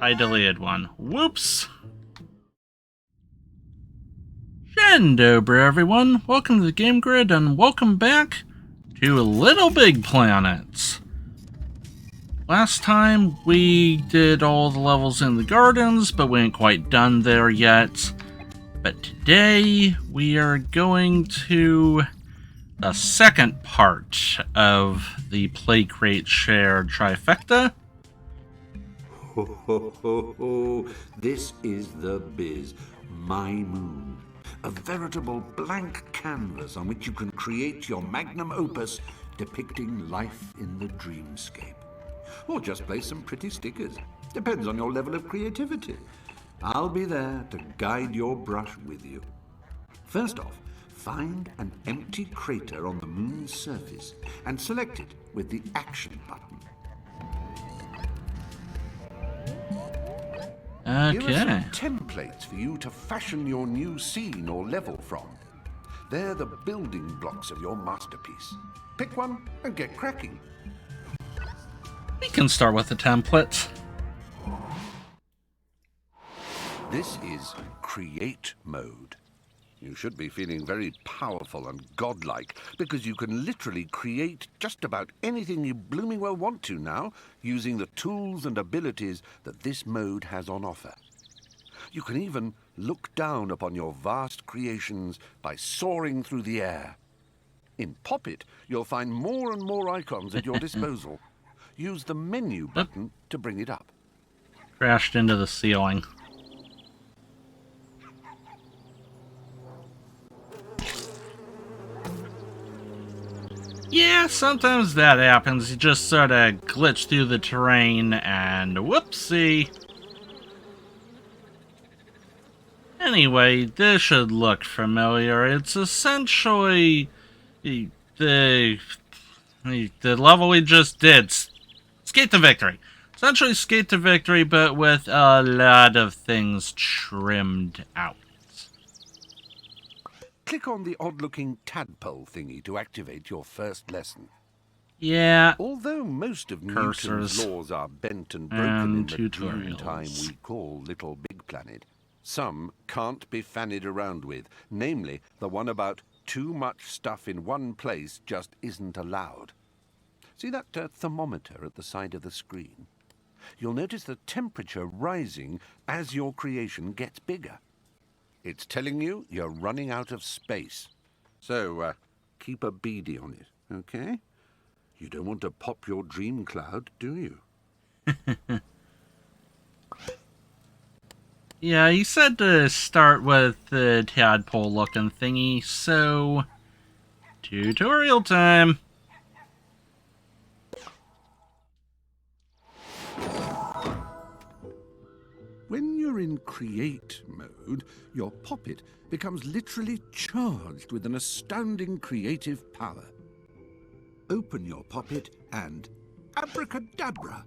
I deleted one. Whoops! Shandobra, everyone! Welcome to the Game Grid, and welcome back to LittleBigPlanet. Last time, we did all the levels in the gardens, but we ain't quite done there yet. But today, we are going to the second part of the Play, Create, Share trifecta. Ho, ho, ho, ho. This is the biz, My Moon. A veritable blank canvas on which you can create your magnum opus depicting life in the dreamscape. Or just place some pretty stickers. Depends on your level of creativity. I'll be there to guide your brush with you. First off, find an empty crater on the moon's surface and select it with the action button. Okay. Here are some templates for you to fashion your new scene or level from. They're the building blocks of your masterpiece. Pick one and get cracking. We can start with the template. This is Create Mode. You should be feeling very powerful and godlike, because you can literally create just about anything you blooming well want to now, using the tools and abilities that this mode has on offer. You can even look down upon your vast creations by soaring through the air. In Poppet, you'll find more and more icons at your disposal. Use the menu button to bring it up. Crashed into the ceiling. Yeah, sometimes that happens. You just sort of glitch through the terrain and whoopsie. Anyway, this should look familiar. It's essentially the level we just did. Skate to Victory. Essentially Skate to Victory, but with a lot of things trimmed out. Click on the odd-looking tadpole thingy to activate your first lesson. Yeah. Although most of Cursors. Newton's laws are bent and broken And in the dream tutorials. time we call LittleBigPlanet, some can't be fannied around with. Namely, the one about too much stuff in one place just isn't allowed. See that thermometer at the side of the screen? You'll notice the temperature rising as your creation gets bigger. It's telling you you're running out of space. So, keep a beady on it, okay? You don't want to pop your dream cloud, do you? Yeah, he said to start with the tadpole-looking thingy, so... tutorial time! When you're in Create mode, your Poppet becomes literally charged with an astounding creative power. Open your Poppet and, abracadabra,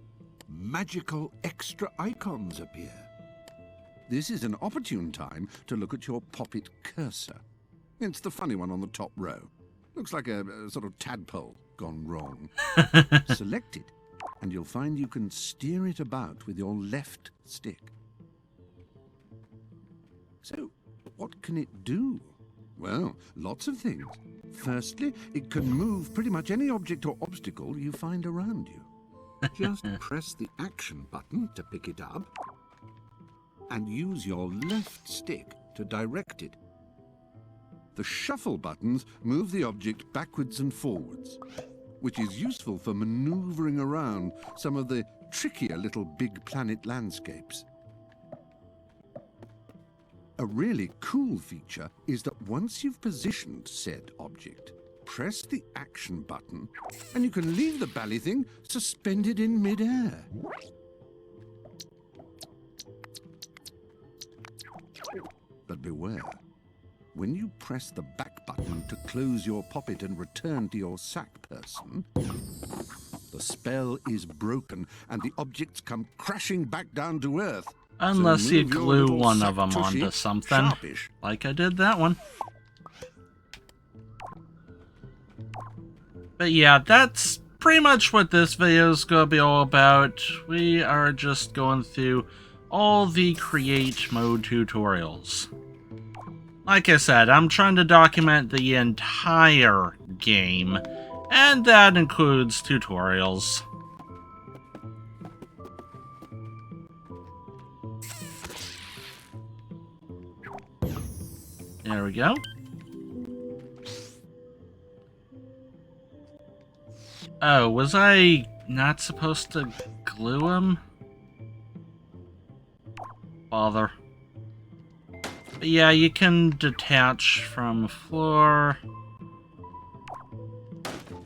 magical extra icons appear. This is an opportune time to look at your Poppet cursor. It's the funny one on the top row. Looks like a sort of tadpole gone wrong. Select it, and you'll find you can steer it about with your left stick. So, what can it do? Well, lots of things. Firstly, it can move pretty much any object or obstacle you find around you. Just press the action button to pick it up, and use your left stick to direct it. The shuffle buttons move the object backwards and forwards, which is useful for maneuvering around some of the trickier little big planet landscapes. A really cool feature is that once you've positioned said object, press the action button and you can leave the bally thing suspended in mid-air. But beware, when you press the back button to close your Poppet and return to your sack person, the spell is broken and the objects come crashing back down to Earth. Unless So you move your glue little one sack of them tushy onto something. sharpish. Like I did that one. But yeah, that's pretty much what this video is going to be all about. We are just going through all the create mode tutorials. Like I said, I'm trying to document the entire game, and that includes tutorials. There we go. Oh, was I not supposed to glue him? Bother. But yeah, you can detach from floor.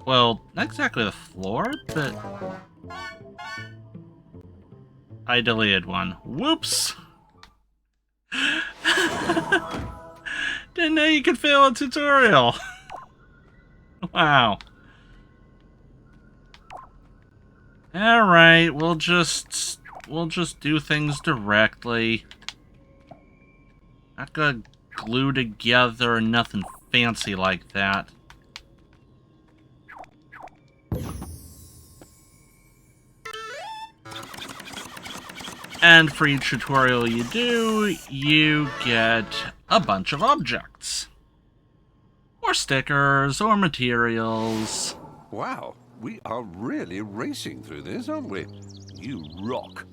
Well, not exactly the floor, but I deleted one. Whoops! Didn't know you could fail a tutorial. Wow. Alright, we'll just do things directly. Not gonna glue together, nothing fancy like that. And for each tutorial you do, you get a bunch of objects. Or stickers, or materials. Wow, we are really racing through this, aren't we? You rock.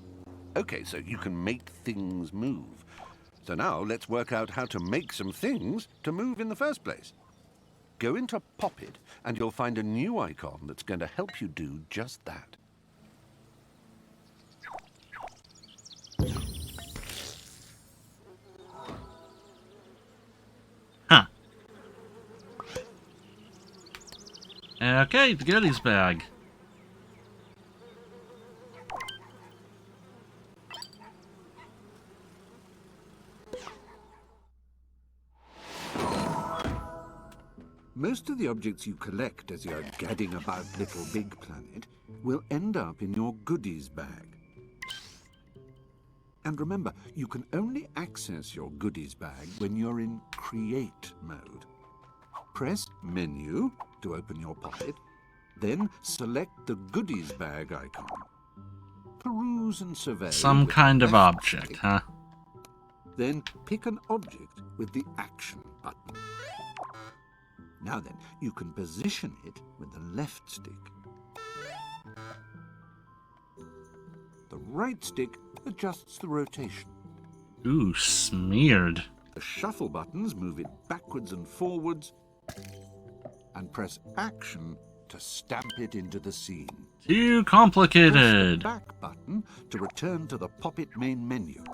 Okay, so you can make things move. So now let's work out how to make some things to move in the first place. Go into Pop It, and you'll find a new icon that's going to help you do just that. Huh. Okay, the goodies bag. Most of the objects you collect as you're gadding about Little Big Planet will end up in your goodies bag. And remember, you can only access your goodies bag when you're in Create mode. Press Menu to open your pocket, then select the goodies bag icon. Peruse and survey. Some kind of object, stick. huh? Then pick an object with the Action button. Now then, you can position it with the left stick. The right stick adjusts the rotation. Ooh, smeared. The shuffle buttons move it backwards and forwards, and press Action to stamp it into the scene. Too Press complicated. the back button to return to the Pop It main menu,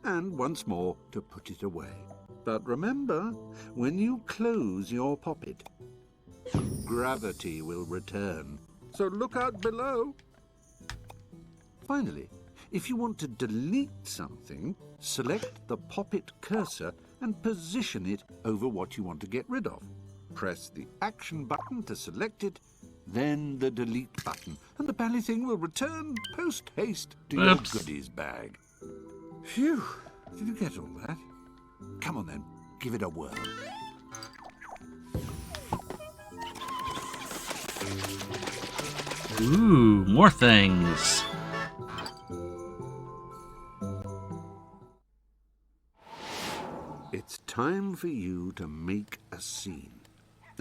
and once more to put it away. But remember, when you close your Pop It, gravity will return, so look out below. Finally, if you want to delete something, select the Pop It cursor and position it over what you want to get rid of. Press the Action button to select it, then the Delete button, and the bally thing will return post-haste to your goodies bag. Phew, did you get all that? Come on then, give it a whirl. Ooh, more things. It's time for you to make a scene.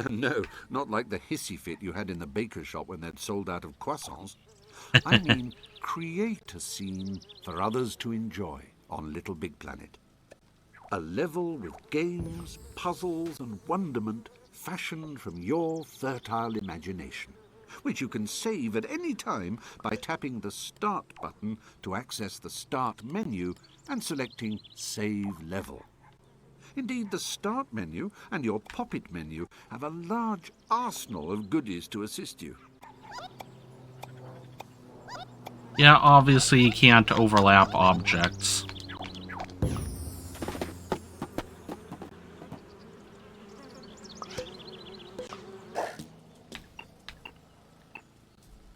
No, not like the hissy fit you had in the baker's shop when they'd sold out of croissants. I mean, create a scene for others to enjoy on Little Big Planet. A level with games, puzzles, and wonderment fashioned from your fertile imagination, which you can save at any time by tapping the Start button to access the Start menu and selecting Save Level. Indeed, the Start menu and your Pop It menu have a large arsenal of goodies to assist you. Yeah, obviously you can't overlap objects.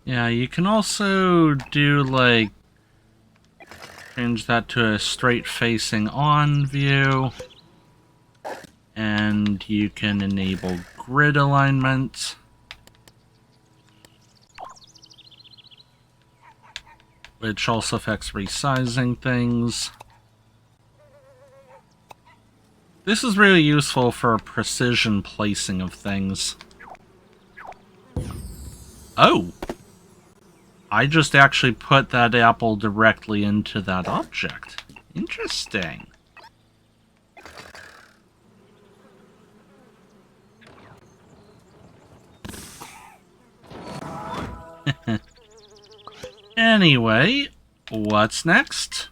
Yeah, you can also do, like, change that to a straight facing on view. And you can enable grid alignment. which also affects resizing things. This is really useful for precision placing of things. Oh! I just actually put that apple directly into that object. Interesting. Anyway, what's next?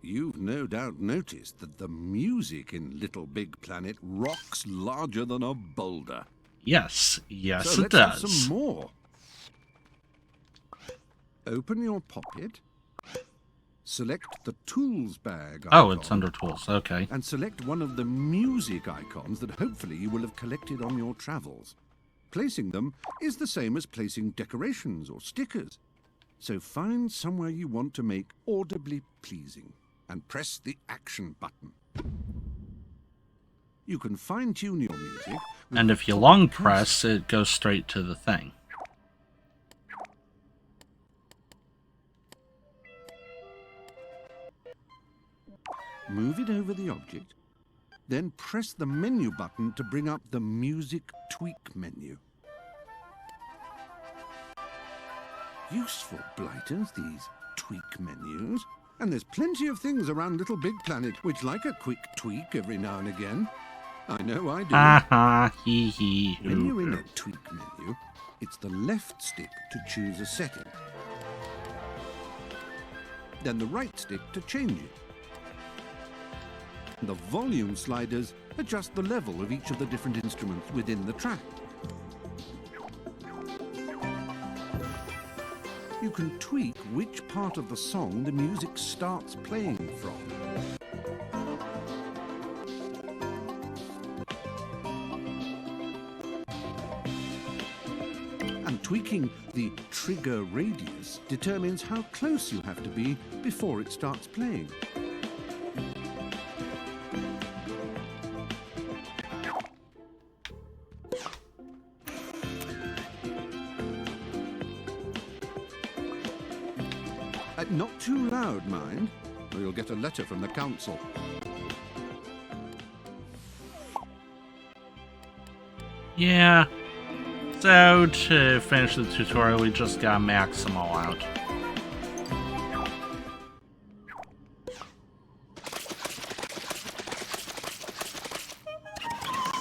You've no doubt noticed that the music in Little Big Planet rocks larger than a boulder. Yes, So it let's have does. some more. Open your pocket, select the tools bag icon. Oh, it's under tools, okay. And select one of the music icons that hopefully you will have collected on your travels. Placing them is the same as placing decorations or stickers. So find somewhere you want to make audibly pleasing and press the action button. You can fine-tune your music. And if you long press, it goes straight to the thing. Move it over the object, then press the menu button to bring up the Music Tweak menu. Useful blighters, these tweak menus. And there's plenty of things around Little Big Planet which like a quick tweak every now and again. I know I do. Ha hee hee. When you're in a tweak menu, it's the left stick to choose a setting. Then the right stick to change it. The volume sliders adjust the level of each of the different instruments within the track. You can tweak which part of the song the music starts playing from. And tweaking the trigger radius determines how close you have to be before it starts playing. Not too loud, mind, or you'll get a letter from the council. Yeah. So, to finish the tutorial, we just got Maximo out.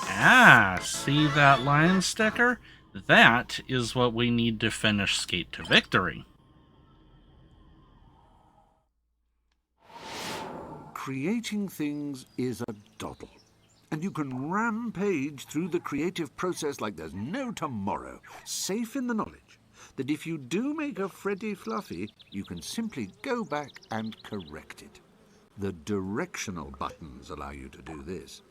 Ah, see that lion sticker? That is what we need to finish Skate to Victory. Creating things is a doddle, and you can rampage through the creative process like there's no tomorrow, safe in the knowledge that if you do make a Freddy Fluffy, you can simply go back and correct it. The directional buttons allow you to do this.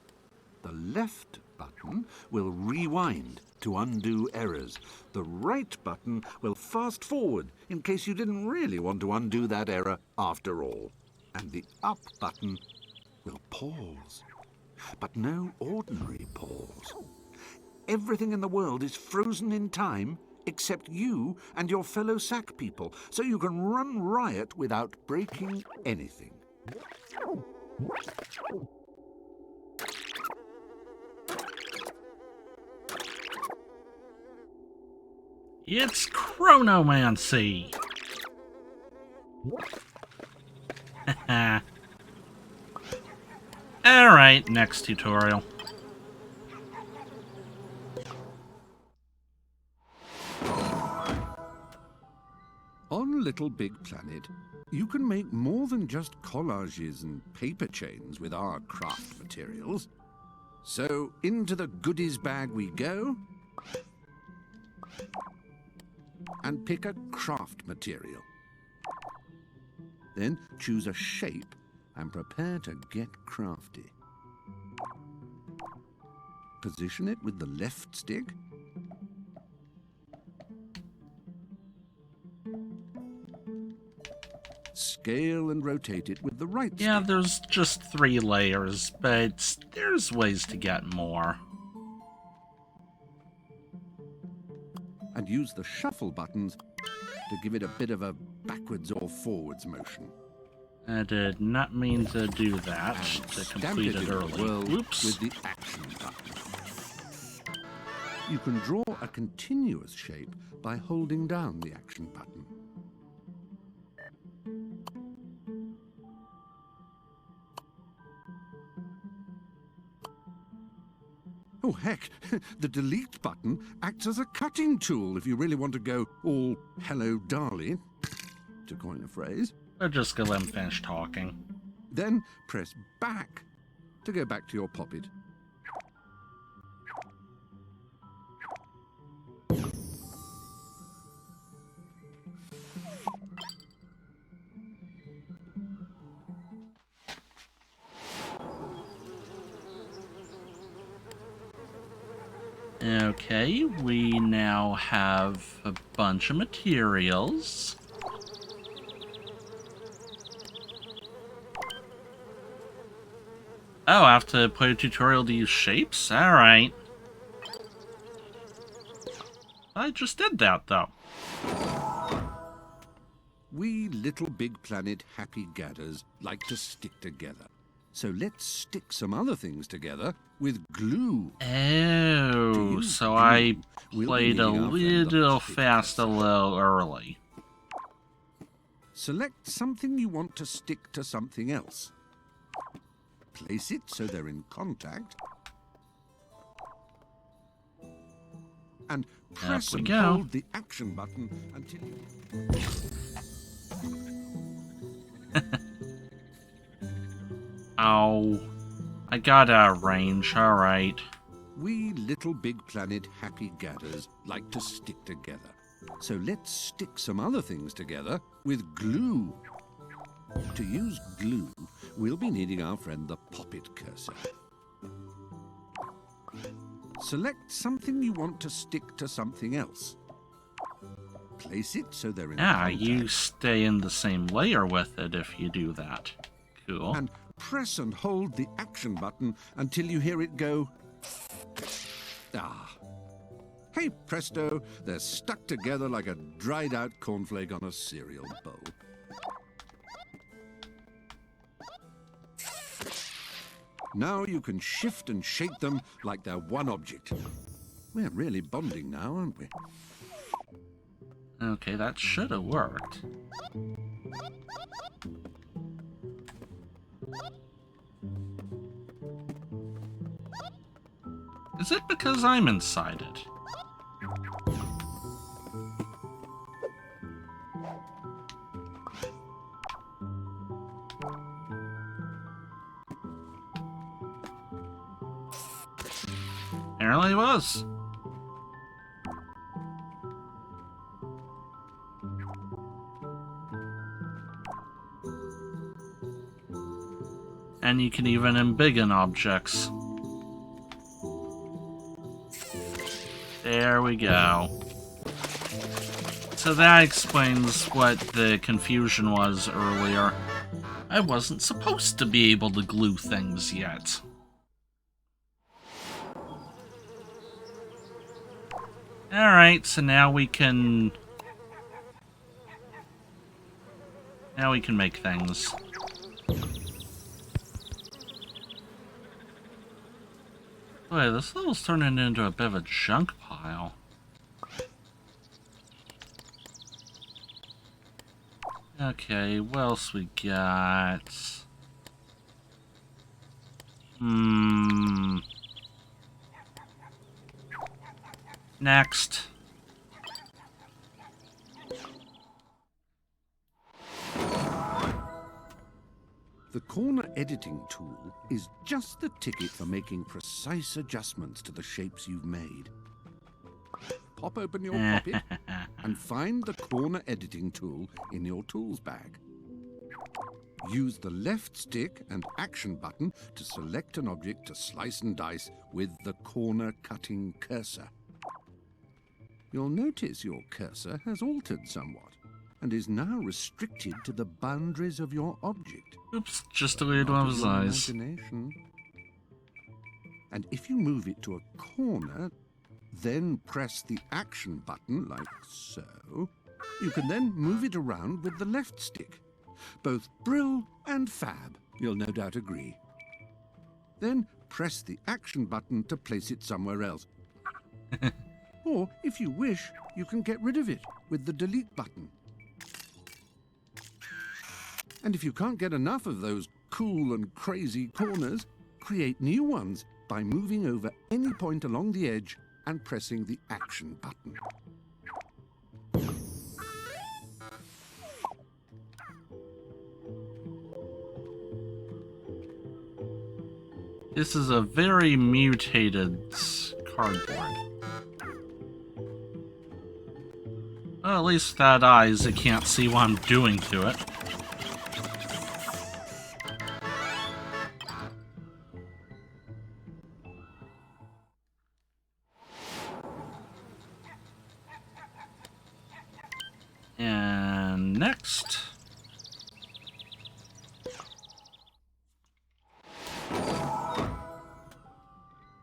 The left button will rewind to undo errors. The right button will fast forward in case you didn't really want to undo that error after all. And the up button will pause. But no ordinary pause. Everything in the world is frozen in time except you and your fellow sack people, so you can run riot without breaking anything. It's chronomancy! Alright, next tutorial. On Little Big Planet, you can make more than just collages and paper chains with our craft materials. So, into the goodies bag we go, and pick a craft material. Then choose a shape and prepare to get crafty. Position it with the left stick. Scale and rotate it with the right stick. Yeah, there's just 3 layers, but there's ways to get more. and use the shuffle buttons to give it a bit of a backwards or forwards motion. I did not mean to do that, to complete it early. Oops. With the action button. You can draw a continuous shape by holding down the action button. Oh, heck, the delete button acts as a cutting tool if you really want to go all hello, darling, to coin a phrase. Or just go let him finish talking. Then press back to go back to your poppet. Okay, we now have a bunch of materials. Oh, I have to play a tutorial to use shapes? Alright. I just did that, though. We LittleBigPlanet happy gadders like to stick together. So let's stick some other things together with glue. Oh, so I played a little fast, a little early. Select something you want to stick to something else. Place it so they're in contact. And press and hold the action button until you... Oh, I got out of range, alright. We LittleBigPlanet happy gadders like to stick together. So let's stick some other things together with glue. To use glue, we'll be needing our friend the poppet cursor. Select something you want to stick to something else. Place it so they're in contact. You stay in the same layer with it if you do that. Cool. And press and hold the action button until you hear it go... Ah. Hey presto, they're stuck together like a dried out cornflake on a cereal bowl. Now you can shift and shake them like they're one object. We're really bonding now, aren't we? Okay, that should have worked. Is it because I'm inside it? Apparently it was. And you can even embiggen objects. There we go. So that explains what the confusion was earlier. I wasn't supposed to be able to glue things yet. Alright, so now we can... Now we can make things. Boy, this level's turning into a bit of a junk pile. Okay, what else we got? Next. The corner editing tool is just the ticket for making precise adjustments to the shapes you've made. Pop open your poppet and find the corner editing tool in your tools bag. Use the left stick and action button to select an object to slice and dice with the corner cutting cursor. You'll notice your cursor has altered somewhat and is now restricted to the boundaries of your object. Oops, just deleted one of his eyes. And if you move it to a corner, then press the action button like so. You can then move it around with the left stick. Both brill and fab, you'll no doubt agree. Then press the action button to place it somewhere else. Or, if you wish, you can get rid of it with the delete button. And if you can't get enough of those cool and crazy corners, create new ones by moving over any point along the edge and pressing the action button. This is a very mutated cardboard. Well, at least that eyes, it can't see what I'm doing to it. And next.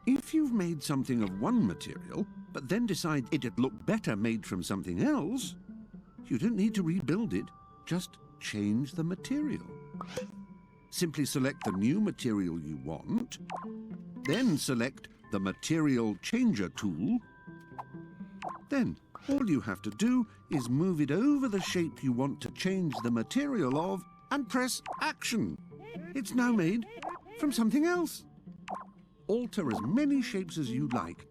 If you've made something of one material, but then decide it'd look better made from something else, you don't need to rebuild it, just change the material. Simply select the new material you want, then select the Material Changer tool. Then all you have to do is move it over the shape you want to change the material of and press Action. It's now made from something else. Alter as many shapes as you like,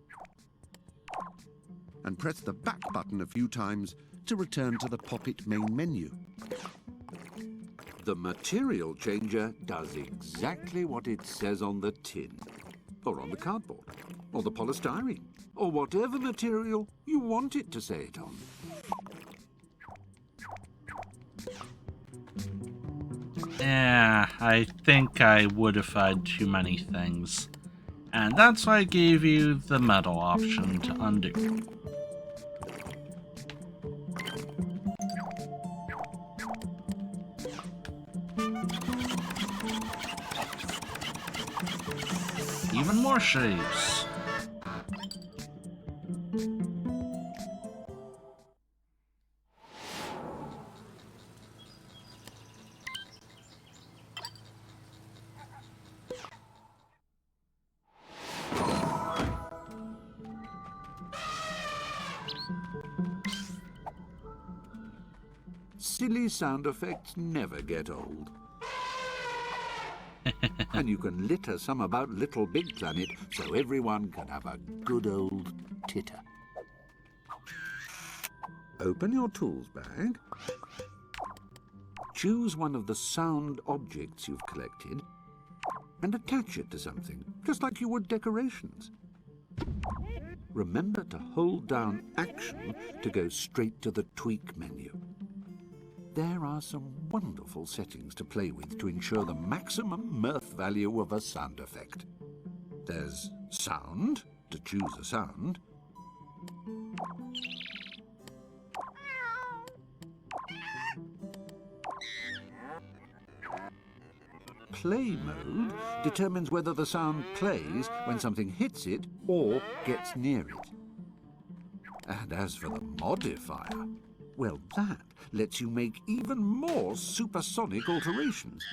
and press the back button a few times to return to the Poppet main menu. The Material Changer does exactly what it says on the tin, or on the cardboard, or the polystyrene, or whatever material you want it to say it on. I think I would've too many things. And that's why I gave you the metal option to undo. Even more shapes. Silly sound effects never get old. And you can litter some about LittleBigPlanet so everyone can have a good old titter. Open your tools bag. Choose one of the sound objects you've collected and attach it to something, just like you would decorations. Remember to hold down Action to go straight to the Tweak menu. There are some wonderful settings to play with to ensure the maximum mirth value of a sound effect. There's Sound, to choose a sound. Play mode determines whether the sound plays when something hits it or gets near it. And as for the modifier, well, that lets you make even more supersonic alterations.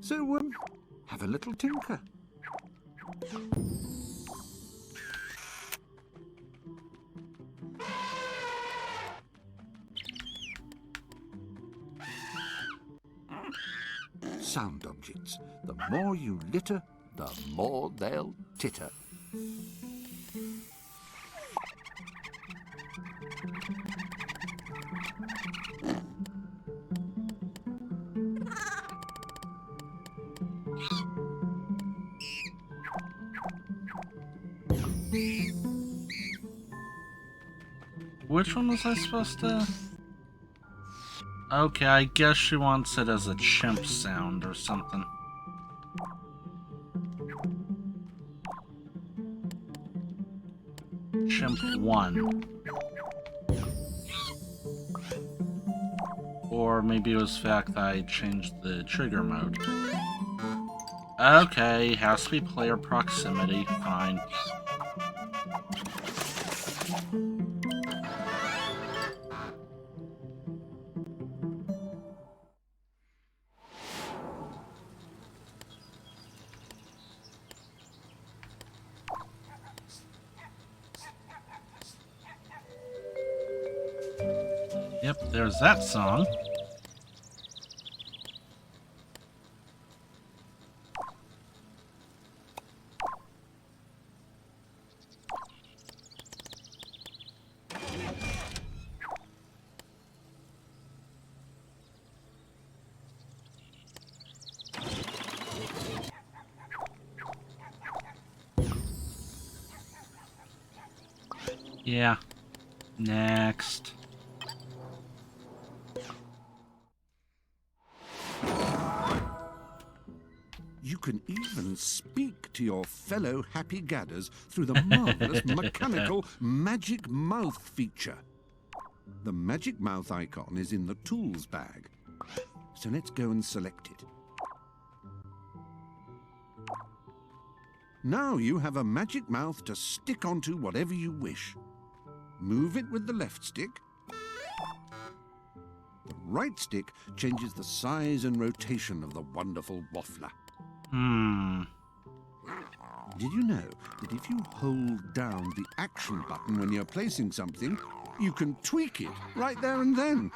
So, have a little tinker. Sound objects. The more you litter, the more they'll titter. Which one was I supposed to... Okay, I guess she wants it as a chimp sound or something. Chimp 1. Or maybe it was the fact that I changed the trigger mode. Okay, has to be player proximity. Fine. Yep, there's that song. Yeah. Next. You can even speak to your fellow happy gadders through the marvelous mechanical Magic Mouth feature. The Magic Mouth icon is in the Tools bag. So let's go and select it. Now you have a magic mouth to stick onto whatever you wish. Move it with the left stick. The right stick changes the size and rotation of the wonderful waffler. Did you know that if you hold down the action button when you're placing something, you can tweak it right there and then?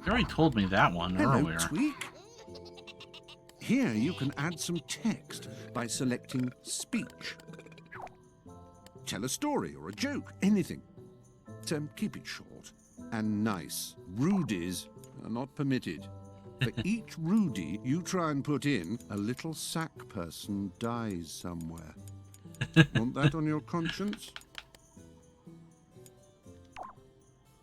You already told me that one earlier. Hello, tweak. Here you can add some text by selecting speech. Tell a story or a joke, anything. So keep it short and nice. Rudies are not permitted. For each Rudy you try and put in, a little sack person dies somewhere. Want that on your conscience?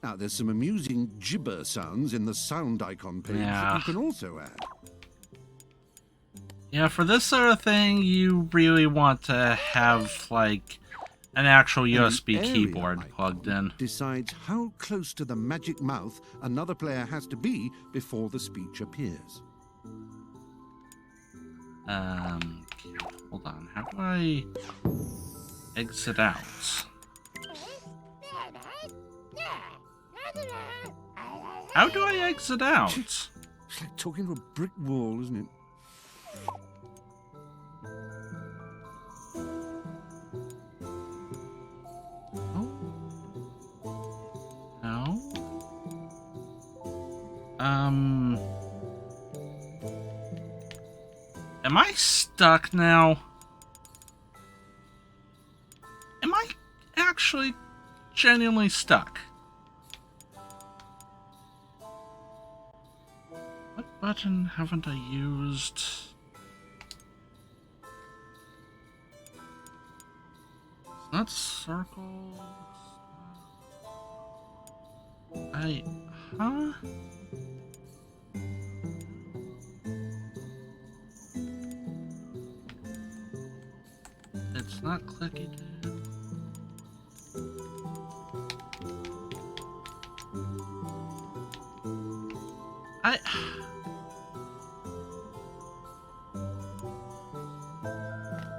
Now, there's some amusing gibber sounds in the sound icon page that you can also add. Yeah, for this sort of thing, you really want to have, like, an actual USB keyboard plugged in. Decides how close to the magic mouth another player has to be before the speech appears. Hold on. How do I exit out? How do I exit out? It's like talking to a brick wall, isn't it? Am I stuck now? Am I actually genuinely stuck? What button haven't I used? It's not circle. Huh? It's not clicky do.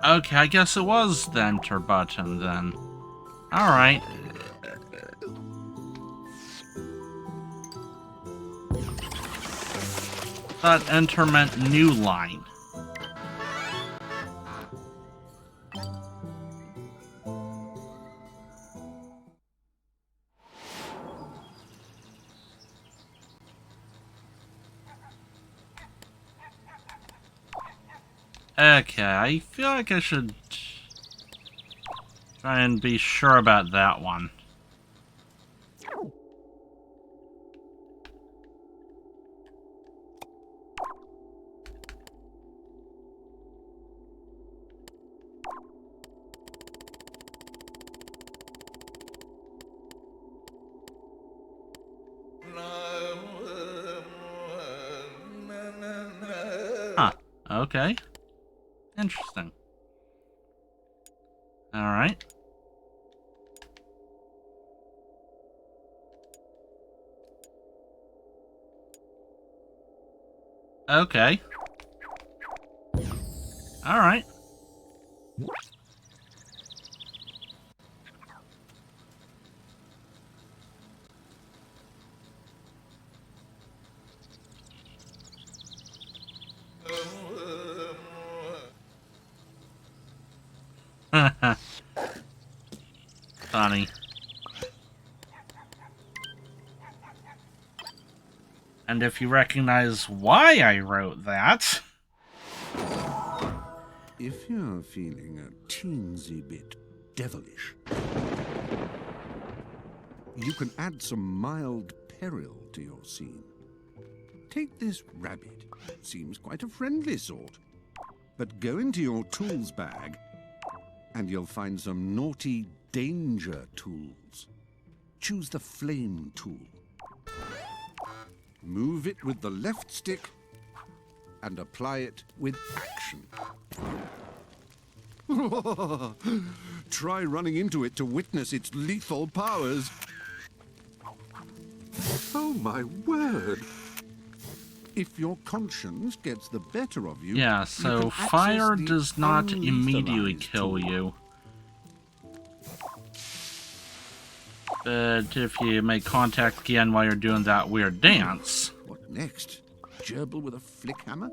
Okay, I guess it was the enter button then. Alright. Thought enter meant new line. Okay, I feel like I should try and be sure about that one. Huh, okay. Interesting. Alright. Okay. All right. Funny. And if you recognize why I wrote that... If you're feeling a teensy bit devilish, you can add some mild peril to your scene. Take this rabbit. Seems quite a friendly sort. But go into your tools bag and you'll find some naughty danger tools. Choose the flame tool. Move it with the left stick and apply it with action. Try running into it to witness its lethal powers. Oh my word! If your conscience gets the better of you... Yeah, so fire does not immediately kill you. But if you make contact again while you're doing that weird dance... What next? Gerbil with a flick hammer?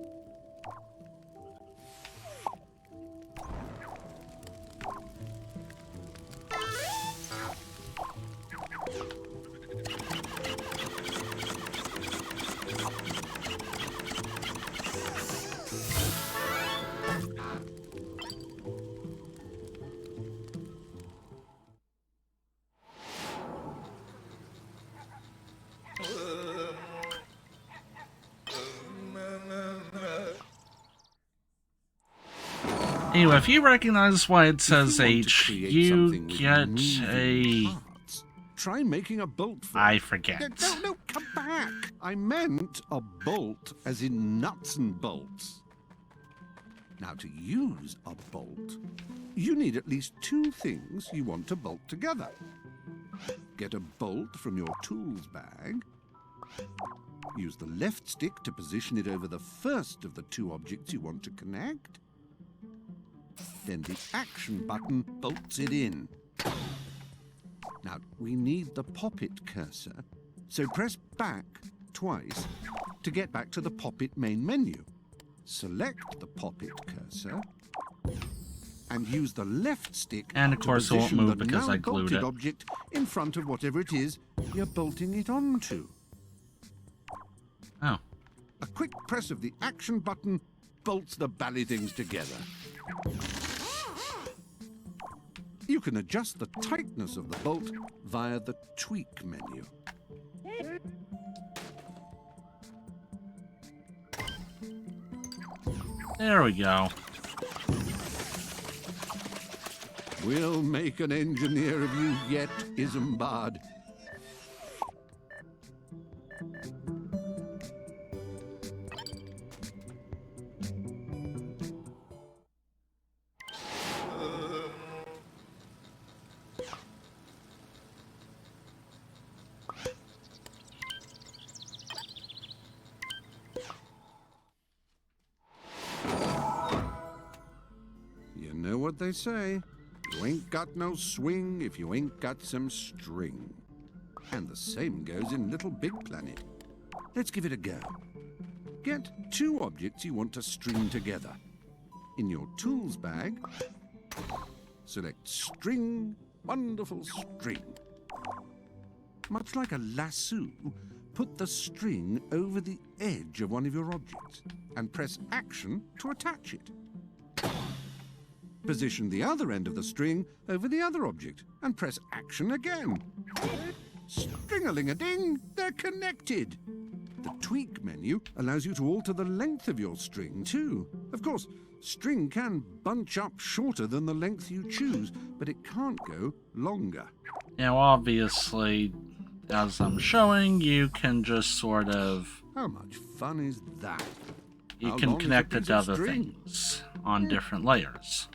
Anyway, if you recognize why it says H, you get a... Try making a bolt for I forget. No, come back! I meant a bolt as in nuts and bolts. Now, to use a bolt, you need at least two things you want to bolt together. Get a bolt from your tools bag. Use the left stick to position it over the first of the two objects you want to connect. Then the action button bolts it in. Now, we need the pop-it cursor, so press back twice to get back to the pop-it main menu. Select the pop-it cursor and use the left stick and of course it won't move because I glued it. Object in front of whatever it is you're bolting it onto. Oh. A quick press of the action button bolts the bally things together. You can adjust the tightness of the bolt via the tweak menu. There we go. We'll make an engineer of you yet, Isambard. What they say, you ain't got no swing if you ain't got some string. And the same goes in LittleBigPlanet. Let's give it a go. Get two objects you want to string together. In your tools bag, select string, wonderful string. Much like a lasso, put the string over the edge of one of your objects and press action to attach it. Position the other end of the string over the other object and press action again. String-a-ling-a-ding, they're connected. The tweak menu allows you to alter the length of your string too. Of course, string can bunch up shorter than the length you choose, but it can't go longer. Now, obviously, as I'm showing, you can just sort of... How much fun is that? You can connect it to other things on different layers.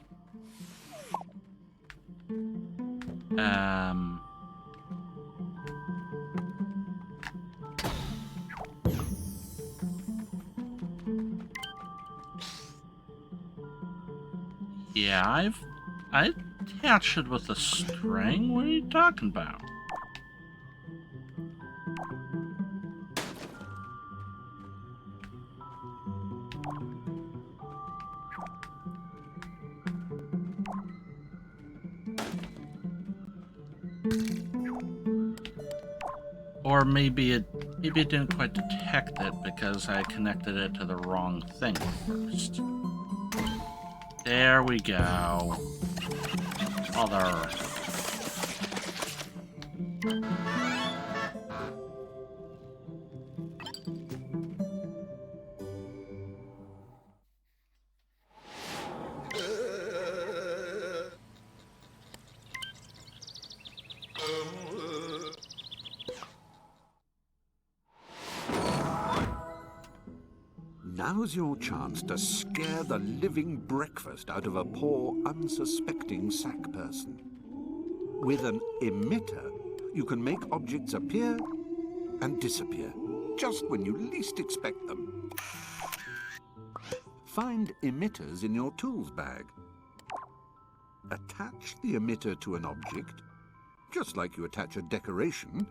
Yeah, I attached it with a string. What are you talking about? Or maybe it didn't quite detect it because I connected it to the wrong thing first. There we go. Other. Now's your chance to scare the living breakfast out of a poor, unsuspecting sack person. With an emitter, you can make objects appear and disappear, just when you least expect them. Find emitters in your tools bag. Attach the emitter to an object, just like you attach a decoration.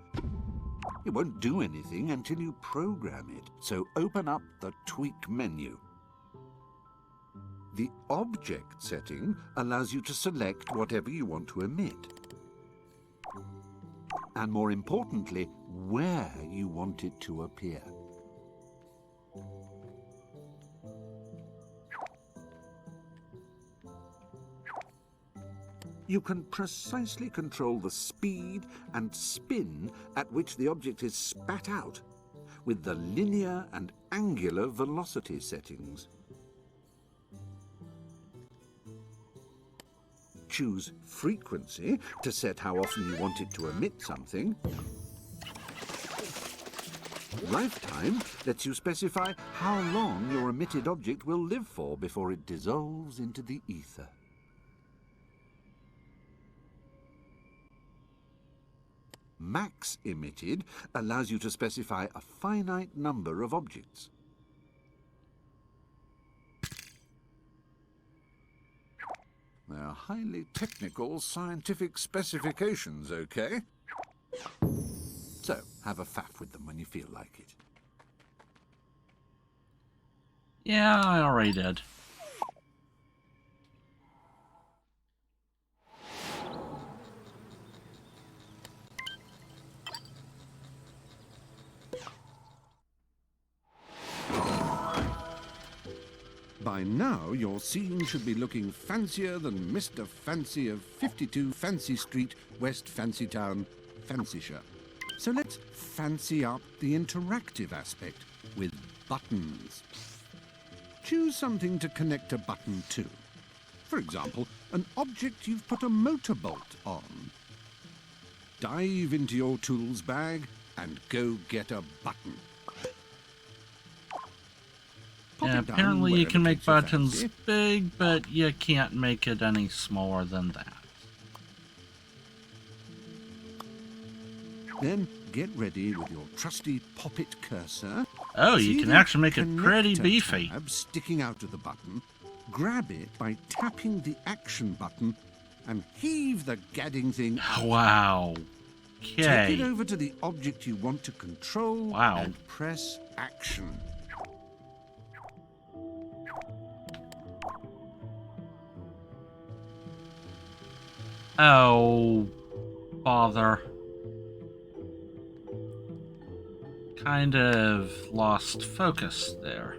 It won't do anything until you program it, so open up the Tweak menu. The Object setting allows you to select whatever you want to emit. And more importantly, where you want it to appear. You can precisely control the speed and spin at which the object is spat out with the linear and angular velocity settings. Choose frequency to set how often you want it to emit something. Lifetime lets you specify how long your emitted object will live for before it dissolves into the ether. Max emitted allows you to specify a finite number of objects. They're highly technical scientific specifications, okay? So, have a faff with them when you feel like it. Yeah, I already did. By now, your scene should be looking fancier than Mr. Fancy of 52 Fancy Street, West Fancytown, Fancyshire. So let's fancy up the interactive aspect with buttons. Choose something to connect a button to. For example, an object you've put a motorbolt on. Dive into your tools bag and go get a button. Yeah, apparently you can make buttons big, but you can't make it any smaller than that. Then get ready with your trusty pop-it cursor. Oh, you can actually make it pretty beefy. Tab sticking out of the button. Grab it by tapping the action button and heave the gadding thing out. Wow. Okay. Take it over to the object you want to control and press action. Oh, bother. Kind of lost focus there.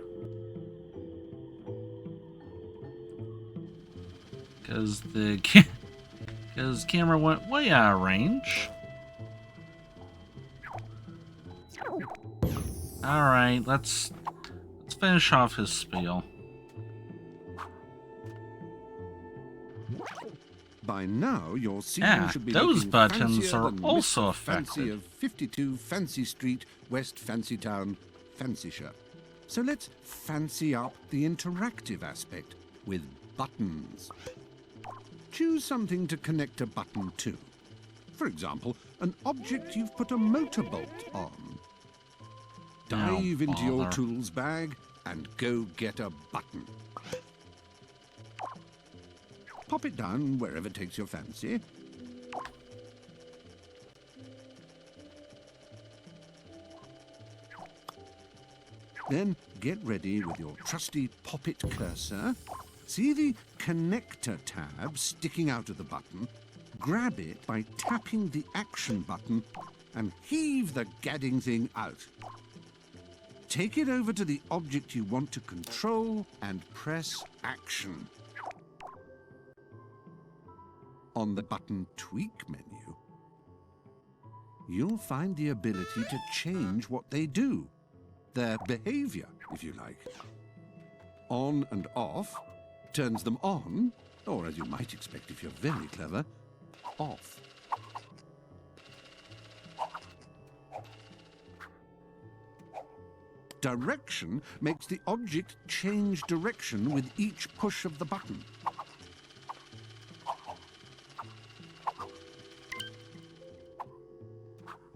Because the camera went way out of range. Alright, let's finish off his spiel. By now, your scene should be those looking buttons are than also Mr. Fancy affected. of 52 Fancy Street, West Fancytown, Fancyshire. So let's fancy up the interactive aspect with buttons. Choose something to connect a button to. For example, an object you've put a motorbolt on. Dive into your tools bag and go get a button. pop it down wherever takes your fancy. Then get ready with your trusty pop-it cursor. See the connector tab sticking out of the button? Grab it by tapping the action button and heave the gadding thing out. Take it over to the object you want to control and press action. On the button Tweak menu, you'll find the ability to change what they do. Their behavior, if you like. On and off turns them on, or as you might expect if you're very clever, off. Direction makes the object change direction with each push of the button.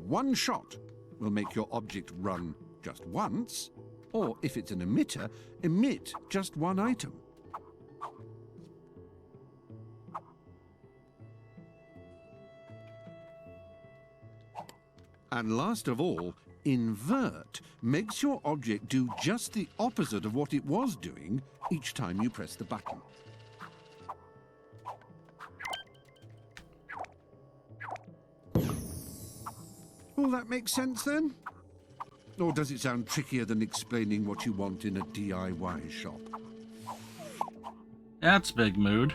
One shot will make your object run just once, or if it's an emitter, emit just one item. And last of all, invert makes your object do just the opposite of what it was doing each time you press the button. All that makes sense then? Or does it sound trickier than explaining what you want in a DIY shop? That's big mood.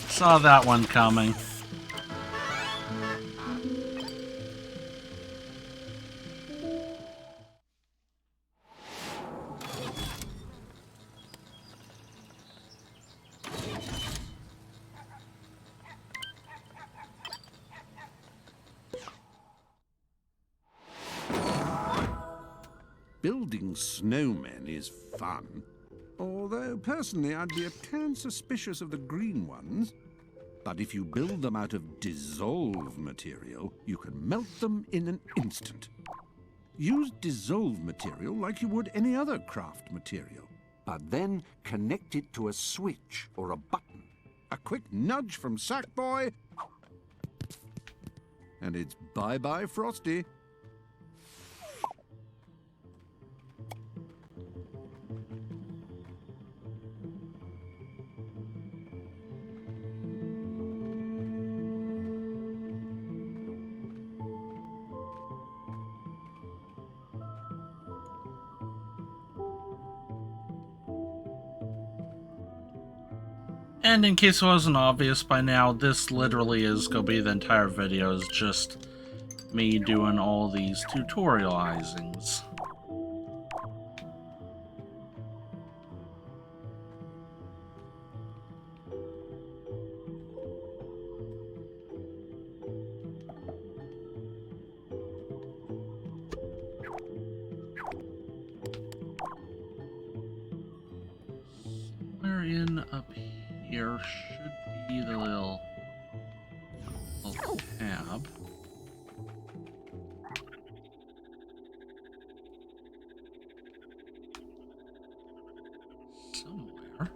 Saw that one coming. Building snowmen is fun, although personally I'd be a tan suspicious of the green ones. But if you build them out of dissolve material, you can melt them in an instant. Use dissolve material like you would any other craft material, but then connect it to a switch or a button. A quick nudge from Sackboy, and it's bye-bye Frosty. And in case it wasn't obvious by now, this literally is going to be the entire video, is just me doing all these tutorializings. Somewhere in up here should be the little tab. Somewhere.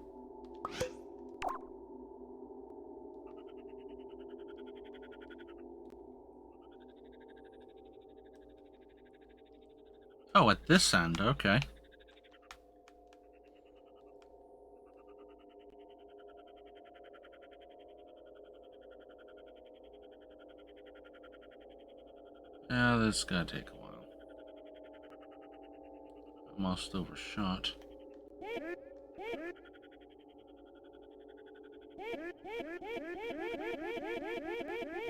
Oh, at this end, okay. Yeah, this is gonna take a while. Almost overshot.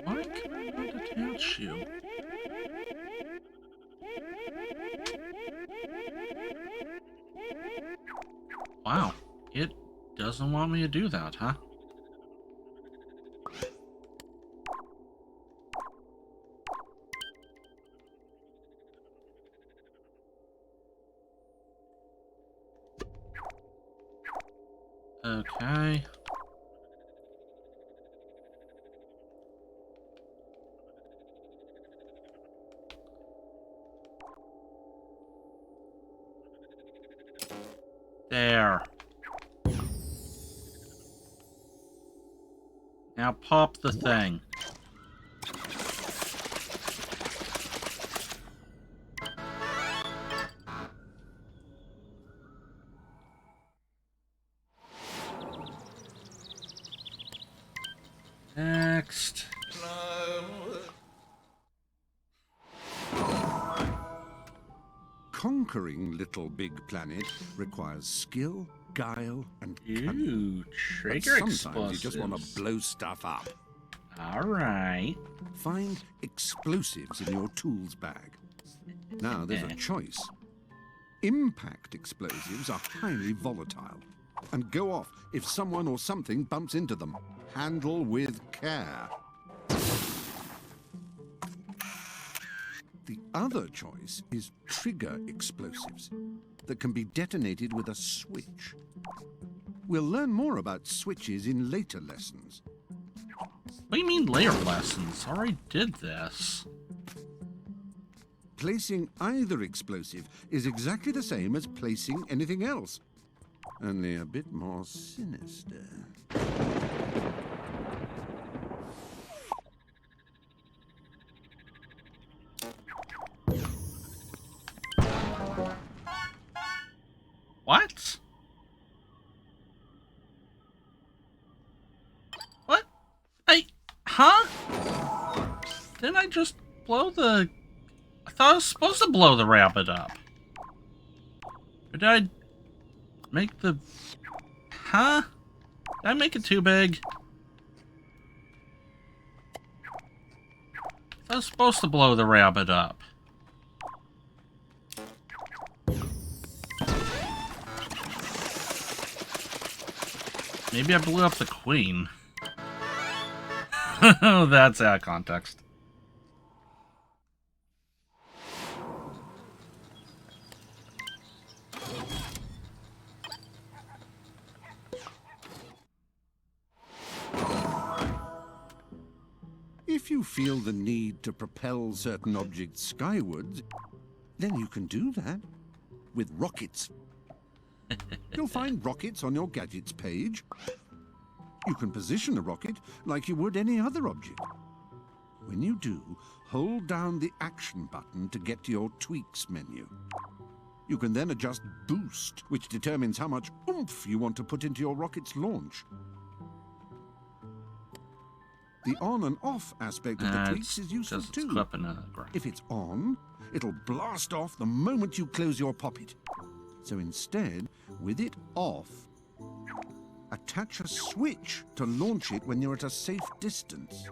Why can I not attach you? Wow, it doesn't want me to do that, huh? Okay. There. Now pop the thing. Next. Conquering LittleBigPlanet requires skill, guile, and cunning. Ooh, But trigger sometimes explosives. you just want to blow stuff up. Alright. Find explosives in your tools bag. Now there's a choice. Impact explosives are highly volatile and go off if someone or something bumps into them. Handle with care. The other choice is trigger explosives that can be detonated with a switch. We'll learn more about switches in later lessons. What do you mean later lessons? I already did this. Placing either explosive is exactly the same as placing anything else, only a bit more sinister. What? What? Huh? Didn't I just blow the... I thought I was supposed to blow the rabbit up. Or did I make the... Huh? Did I make it too big? I was supposed to blow the rabbit up. Maybe I blew up the queen. That's out of context. If you feel the need to propel certain objects skywards, then you can do that with rockets. You'll find rockets on your gadgets page. You can position a rocket like you would any other object. When you do, hold down the action button to get to your tweaks menu. You can then adjust boost, which determines how much oomph you want to put into your rocket's launch. The on and off aspect of the tweaks is useful too. If it's on, it'll blast off the moment you close your poppet. So instead, with it off, attach a switch to launch it when you're at a safe distance.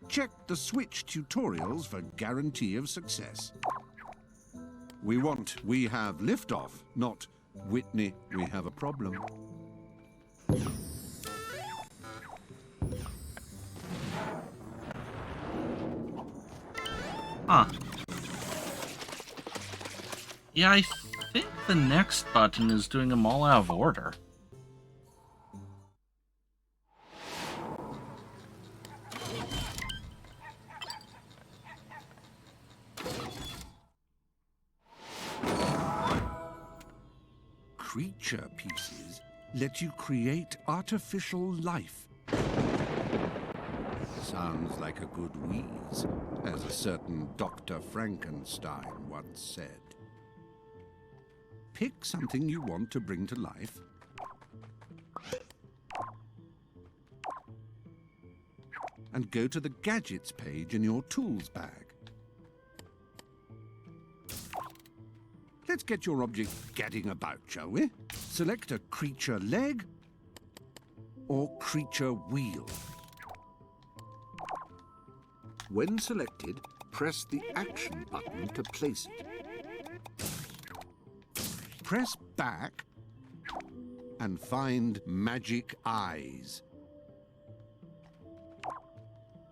Check the switch tutorials for guarantee of success. We have liftoff, not Whitney, we have a problem. Huh. Yeah, I think the next button is doing them all out of order. Creature pieces let you create artificial life. Sounds like a good wheeze, as a certain Dr. Frankenstein once said. Pick something you want to bring to life. And go to the Gadgets page in your Tools bag. Let's get your object gadding about, shall we? Select a creature leg or creature wheel. When selected, press the action button to place it. Press back and find magic eyes.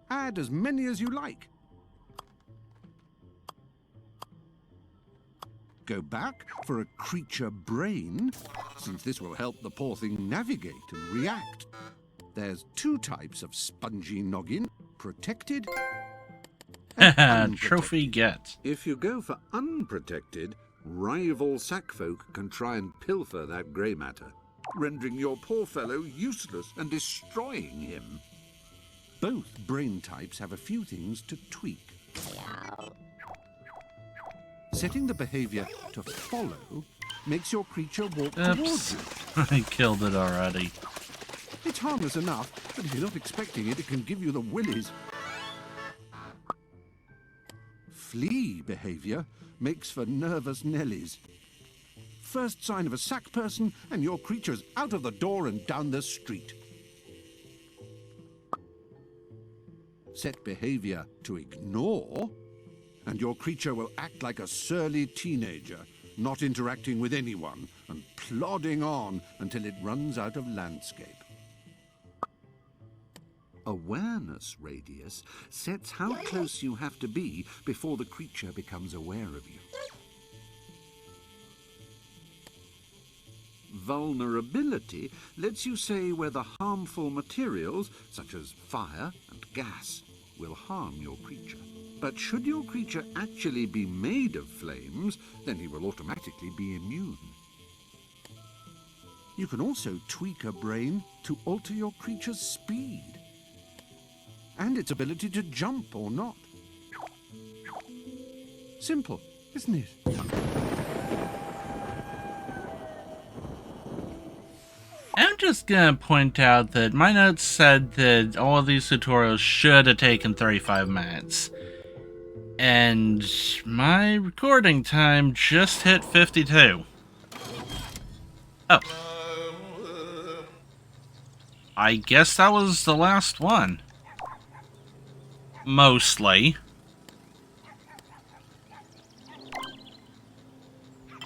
Add as many as you like. Go back for a creature brain, since this will help the poor thing navigate and react. There's two types of spongy noggin, protected and Trophy unprotected. get. If you go for unprotected, rival sackfolk can try and pilfer that grey matter, rendering your poor fellow useless and destroying him. Both brain types have a few things to tweak. Setting the behavior to follow makes your creature walk towards Oops. you. I killed it already. It's harmless enough, but if you're not expecting it, it can give you the willies. Flee behavior makes for nervous Nellies. First sign of a sack person, and your creature's out of the door and down the street. Set behavior to ignore, and your creature will act like a surly teenager, not interacting with anyone, and plodding on until it runs out of landscape. Awareness radius sets how close you have to be before the creature becomes aware of you. Vulnerability lets you say whether harmful materials, such as fire and gas, will harm your creature. But should your creature actually be made of flames, then he will automatically be immune. You can also tweak a brain to alter your creature's speed and its ability to jump or not. Simple, isn't it? I'm just gonna point out that my notes said that all of these tutorials should have taken 35 minutes. And my recording time just hit 52. Oh. I guess that was the last one. Mostly.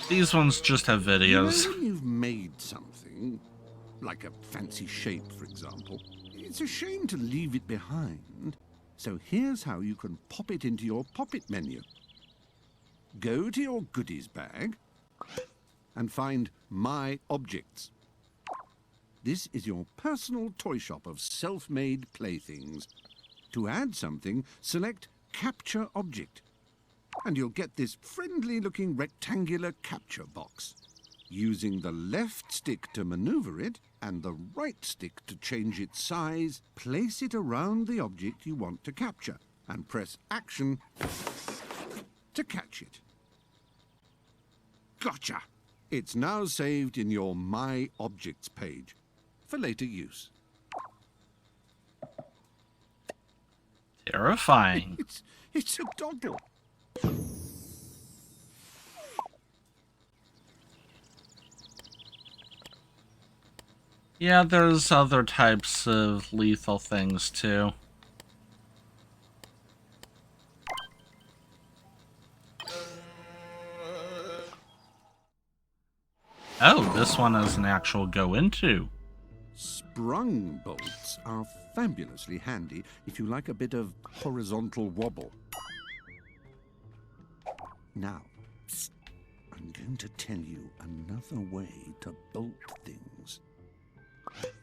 These ones just have videos. You know when you've made something, like a fancy shape, for example, it's a shame to leave it behind. So here's how you can pop it into your pop-it menu. Go to your goodies bag and find My Objects. This is your personal toy shop of self-made playthings. To add something, select Capture Object, and you'll get this friendly-looking rectangular capture box. Using the left stick to maneuver it and the right stick to change its size, place it around the object you want to capture and press Action to catch it. Gotcha! It's now saved in your My Objects page for later use. Terrifying. It's a doddle. Yeah, there's other types of lethal things too. Oh, this one is an actual go into. Sprung bolts are fabulously handy if you like a bit of horizontal wobble. Now, psst, I'm going to tell you another way to bolt things.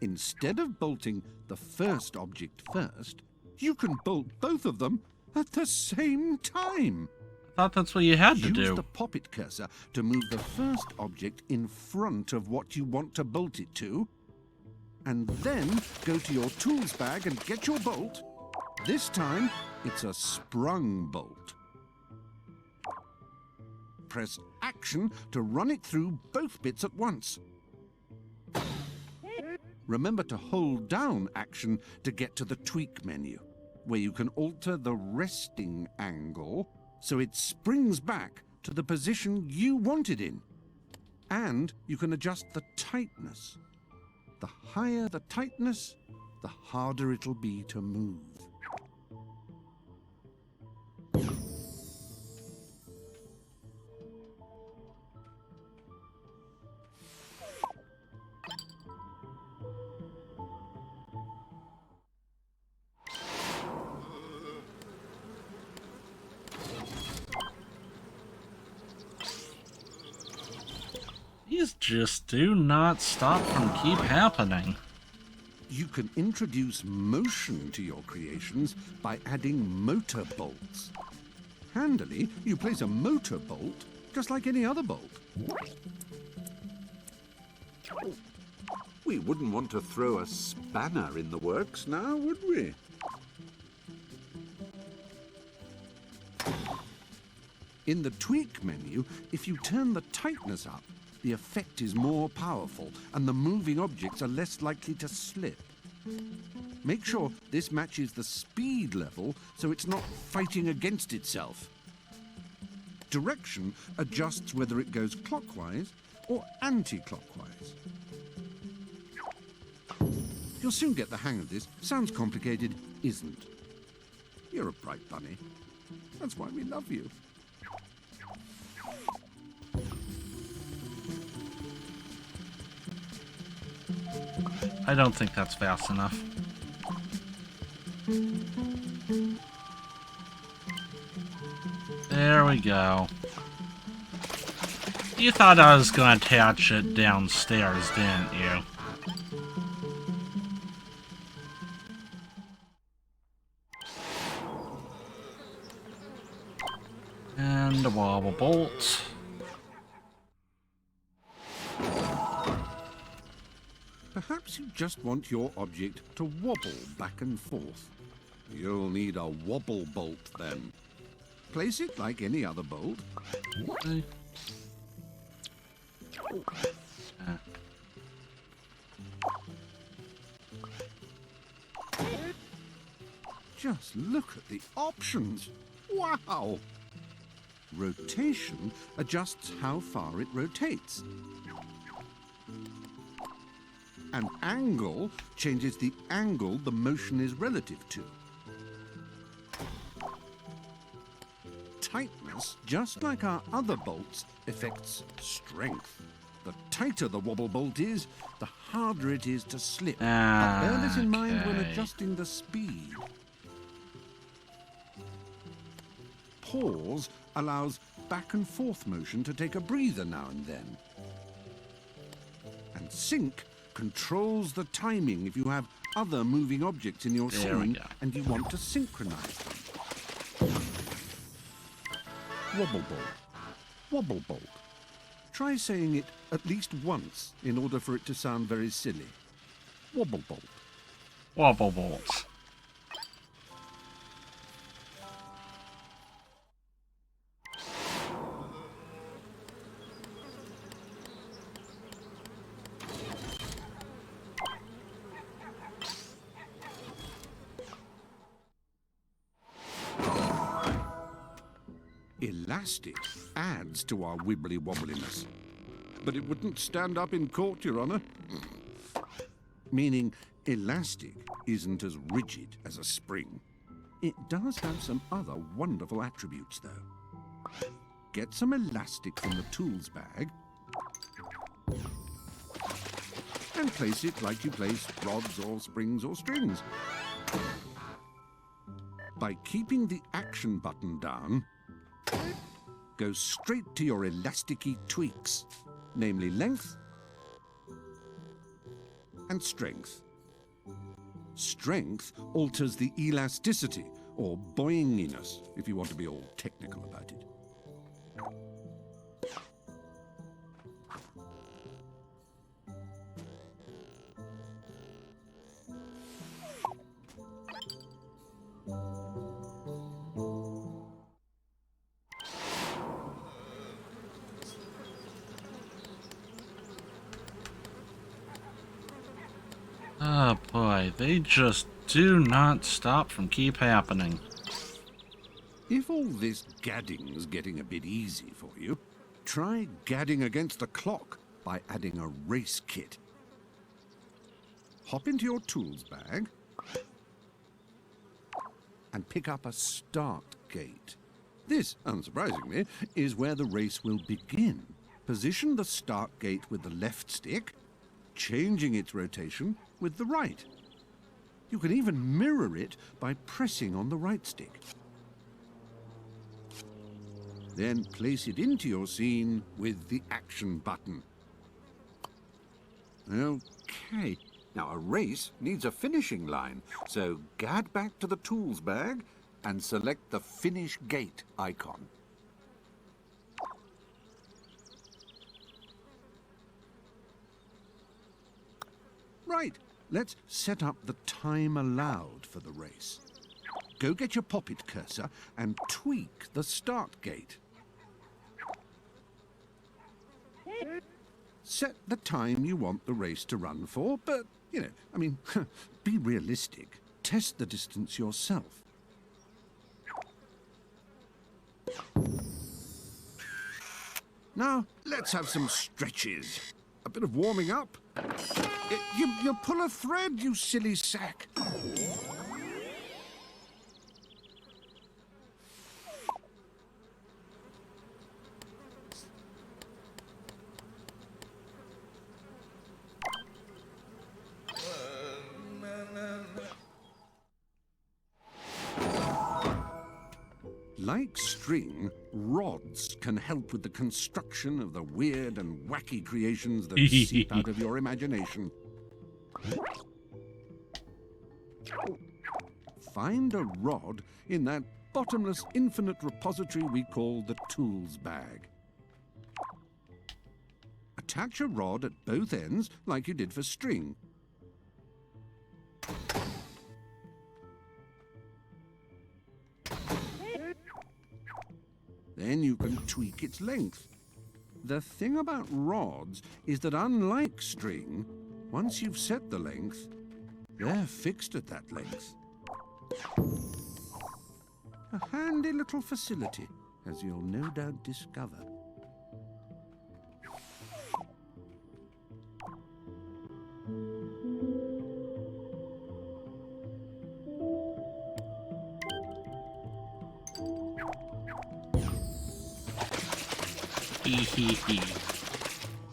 Instead of bolting the first object first, you can bolt both of them at the same time. I thought that's what you had to Use do. the pop-it cursor to move the first object in front of what you want to bolt it to, and then go to your tools bag and get your bolt. This time, it's a sprung bolt. Press Action to run it through both bits at once. Remember to hold down Action to get to the Tweak menu, where you can alter the resting angle so it springs back to the position you want it in. And you can adjust the tightness. The higher the tightness, the harder it'll be to move. These just do not stop from keep happening. You can introduce motion to your creations by adding motor bolts. Handily, you place a motor bolt just like any other bolt. We wouldn't want to throw a spanner in the works now, would we? In the tweak menu, if you turn the tightness up, the effect is more powerful and the moving objects are less likely to slip. Make sure this matches the speed level so it's not fighting against itself. Direction adjusts whether it goes clockwise or anti-clockwise. You'll soon get the hang of this. Sounds complicated, isn't. You're a bright bunny. That's why we love you. I don't think that's fast enough. There we go. You thought I was going to attach it downstairs, didn't you? And a wobble bolt. Perhaps you just want your object to wobble back and forth. You'll need a wobble bolt then. Place it like any other bolt. Okay. Just look at the options. Wow! Rotation adjusts how far it rotates. And angle changes the angle the motion is relative to. Tightness, just like our other bolts, affects strength. The tighter the wobble bolt is, the harder it is to slip. But bear this in mind when adjusting the speed. Pause allows back and forth motion to take a breather now and then. And sync controls the timing if you have other moving objects in your scene and you want to synchronize them. Wobble bolt. Wobble bolt. Try saying it at least once in order for it to sound very silly. Wobble bolt. Wobble bolt. Elastic adds to our wibbly-wobbliness. But it wouldn't stand up in court, Your Honor. Meaning, elastic isn't as rigid as a spring. It does have some other wonderful attributes, though. Get some elastic from the tools bag and place it like you place rods or springs or strings. By keeping the action button down, go straight to your elasticy tweaks, namely length and strength. Strength alters the elasticity, or boinginess, if you want to be all technical about it. Oh boy, they just do not stop from keep happening. If all this gadding's getting a bit easy for you, try gadding against the clock by adding a race kit. Hop into your tools bag and pick up a start gate. This, unsurprisingly, is where the race will begin. Position the start gate with the left stick, changing its rotation with the right. You can even mirror it by pressing on the right stick. Then place it into your scene with the action button. Okay, Now, a race needs a finishing line, so gad back to the tools bag and select the Finish Gate icon. Right, let's set up the time allowed for the race. Go get your poppet cursor and tweak the start gate. Set the time you want the race to run for, but, you know, I mean, be realistic. Test the distance yourself. Now, let's have some stretches. A bit of warming up. You pull a thread, you silly sack. Like string, rods can help with the construction of the weird and wacky creations that seep out of your imagination. Find a rod in that bottomless infinite repository we call the tools bag. Attach a rod at both ends like you did for string. Then you can tweak its length. The thing about rods is that unlike string, once you've set the length, they're fixed at that length. A handy little facility, as you'll no doubt discover.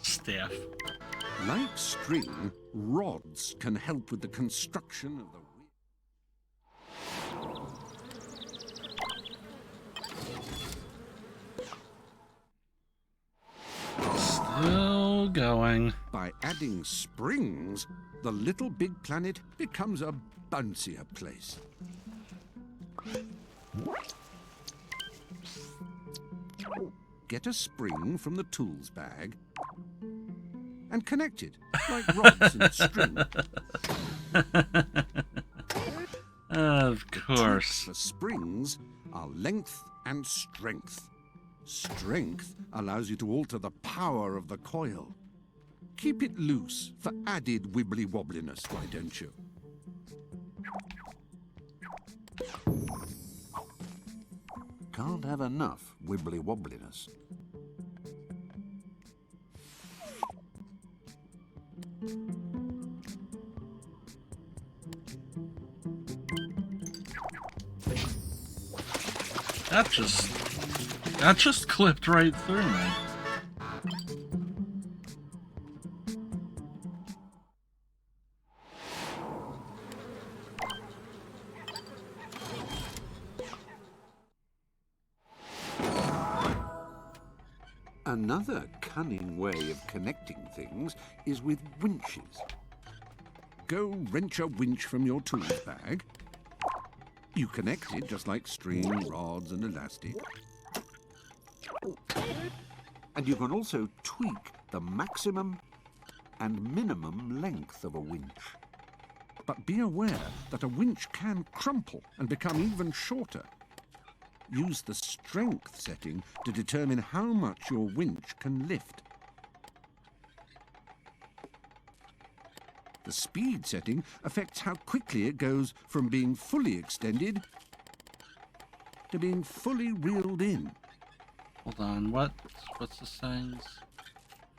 Staff. Like string, rods can help with the construction of the... Still going. By adding springs, the Little Big Planet becomes a bouncier place. Get a spring from the tools bag and connect it like rods and string. Of course. Tricks for springs are length and strength. Strength allows you to alter the power of the coil. Keep it loose for added wibbly-wobbliness, why don't you? Can't have enough wibbly-wobbliness. That just clipped right through me. Another cunning way of connecting things is with winches. Go wrench a winch from your tools bag. You connect it just like string, rods and elastic. And you can also tweak the maximum and minimum length of a winch. But be aware that a winch can crumple and become even shorter. Use the strength setting to determine how much your winch can lift. The speed setting affects how quickly it goes from being fully extended to being fully reeled in. Hold on, what's the settings?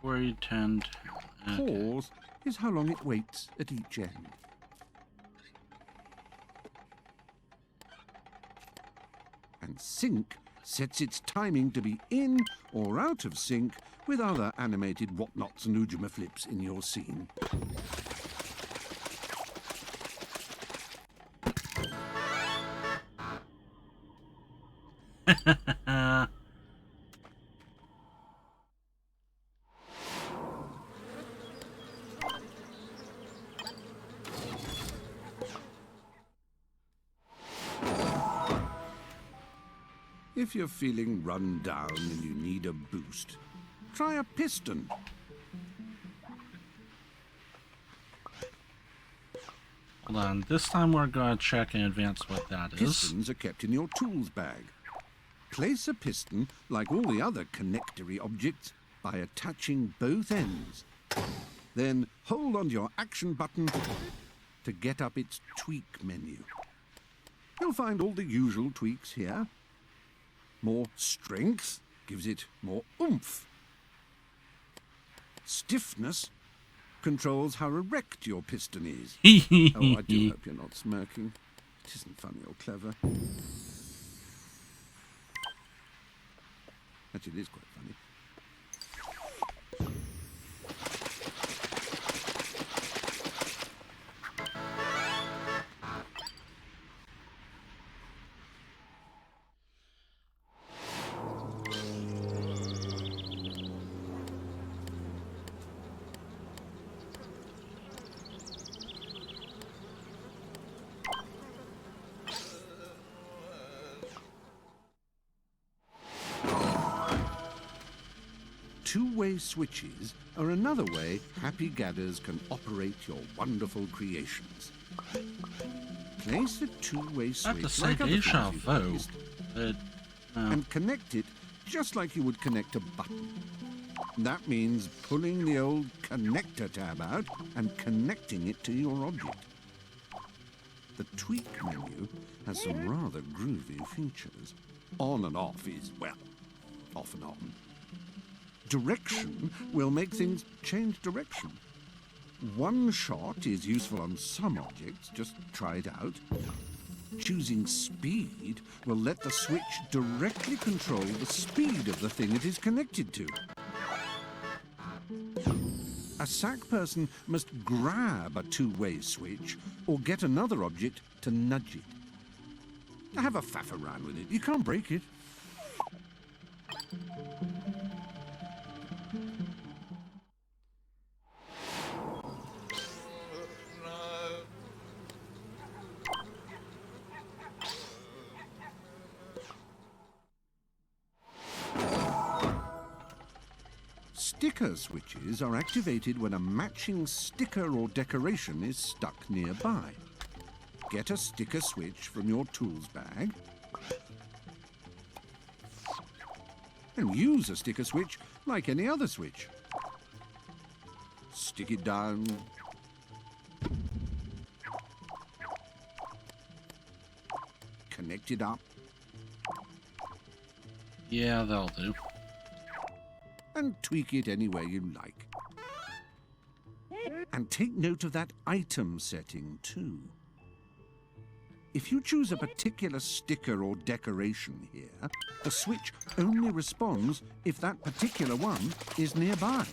Where you tend... Okay. Pause is how long it waits at each end. And sync sets its timing to be in or out of sync with other animated whatnots and oojama-flips in your scene. If you're feeling run down and you need a boost, try a piston. Hold on, this time we're going to check in advance what that is. Pistons are kept in your tools bag. Place a piston, like all the other connectory objects, by attaching both ends. Then hold on to your action button to get up its tweak menu. You'll find all the usual tweaks here. More strength gives it more oomph. Stiffness controls how erect your piston is. Oh, I do hope you're not smirking. It isn't funny or clever. Actually, it is quite funny. Two-way switches are another way happy gadders can operate your wonderful creations. Place a two-way switch like other things you've used, and connect it just like you would connect a button. That means pulling the old connector tab out and connecting it to your object. The tweak menu has some rather groovy features. On and off is, well, off and on. Direction will make things change direction. One shot is useful on some objects, just try it out. Choosing speed will let the switch directly control the speed of the thing it is connected to. A sack person must grab a two-way switch or get another object to nudge it. Have a faff around with it. You can't break it. Sticker switches are activated when a matching sticker or decoration is stuck nearby. Get a sticker switch from your tools bag and use a sticker switch like any other switch. Stick it down, connect it up, Yeah, that'll do. and tweak it any way you like. And take note of that item setting too. If you choose a particular sticker or decoration here, the switch only responds if that particular one is nearby.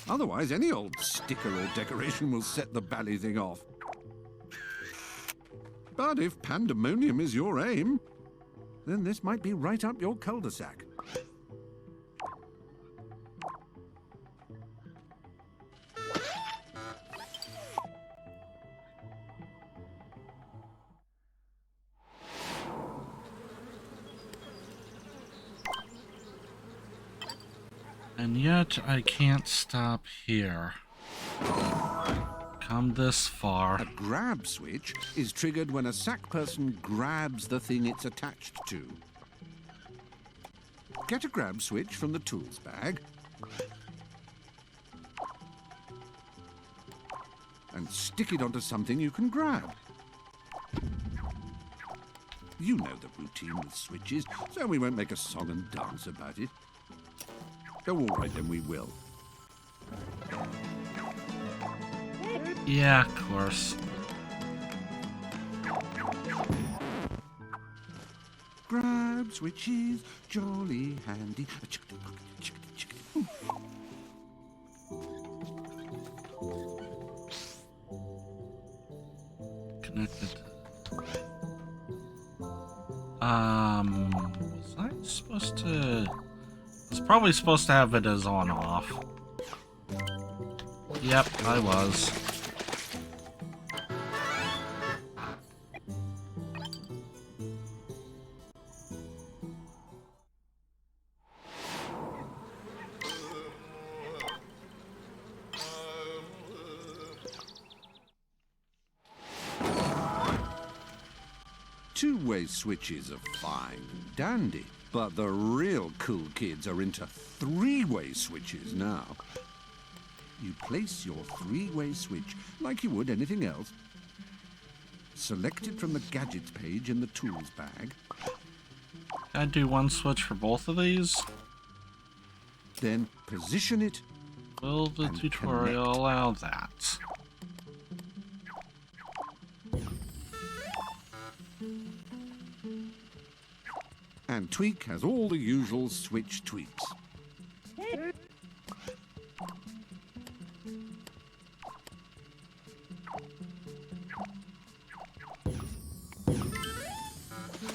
Otherwise, any old sticker or decoration will set the bally thing off. But if pandemonium is your aim, then this might be right up your cul-de-sac. And yet, I can't stop here. Come this far. A grab switch is triggered when a sack person grabs the thing it's attached to. Get a grab switch from the tools bag and stick it onto something you can grab. You know the routine with switches, so we won't make a song and dance about it. Oh, all right, then we will. Yeah, of course. Grab switches, jolly handy. Connected. Was I supposed to... I was probably supposed to have it as on-off. Yep, I was. Two-way switches are fine and dandy, but the real cool kids are into three-way switches now. You place your three-way switch like you would anything else. Select it from the Gadgets page in the Tools bag. Can I do one switch for both of these? Then position it. Will the and tutorial connect. allow that? And Tweak has all the usual switch tweaks.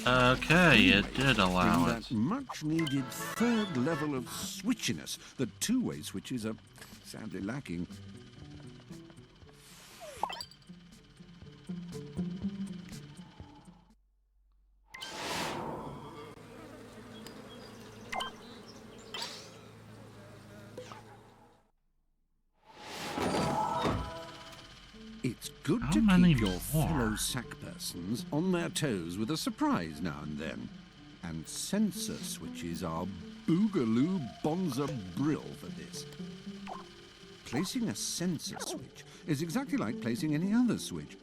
Okay, it did allow In it. that much-needed third level of switchiness that two-way switches are sadly lacking. It's good How to many keep your more? fellow sack persons on their toes with a surprise now and then. And sensor switches are boogaloo bonza brill for this. Placing a sensor switch is exactly like placing any other switch.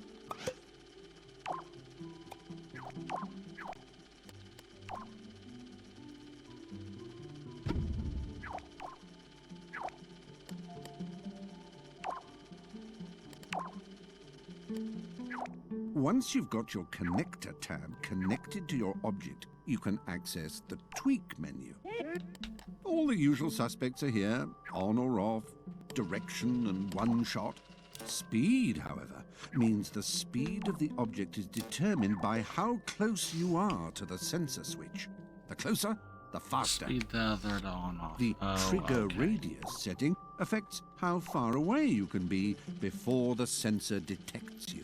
Once you've got your connector tab connected to your object, you can access the tweak menu. All the usual suspects are here, on or off, direction and one shot. Speed, however, means the speed of the object is determined by how close you are to the sensor switch. The closer, the faster. Speed the other on off. The Oh, trigger okay. radius setting affects how far away you can be before the sensor detects you.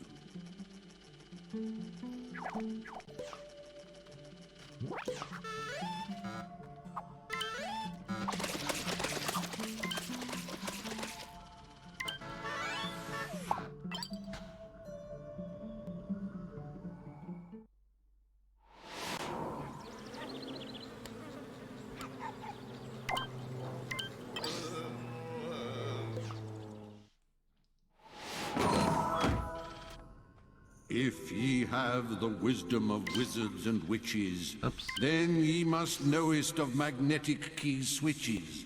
If ye have the wisdom of wizards and witches, Oops. then ye must knowest of magnetic key switches.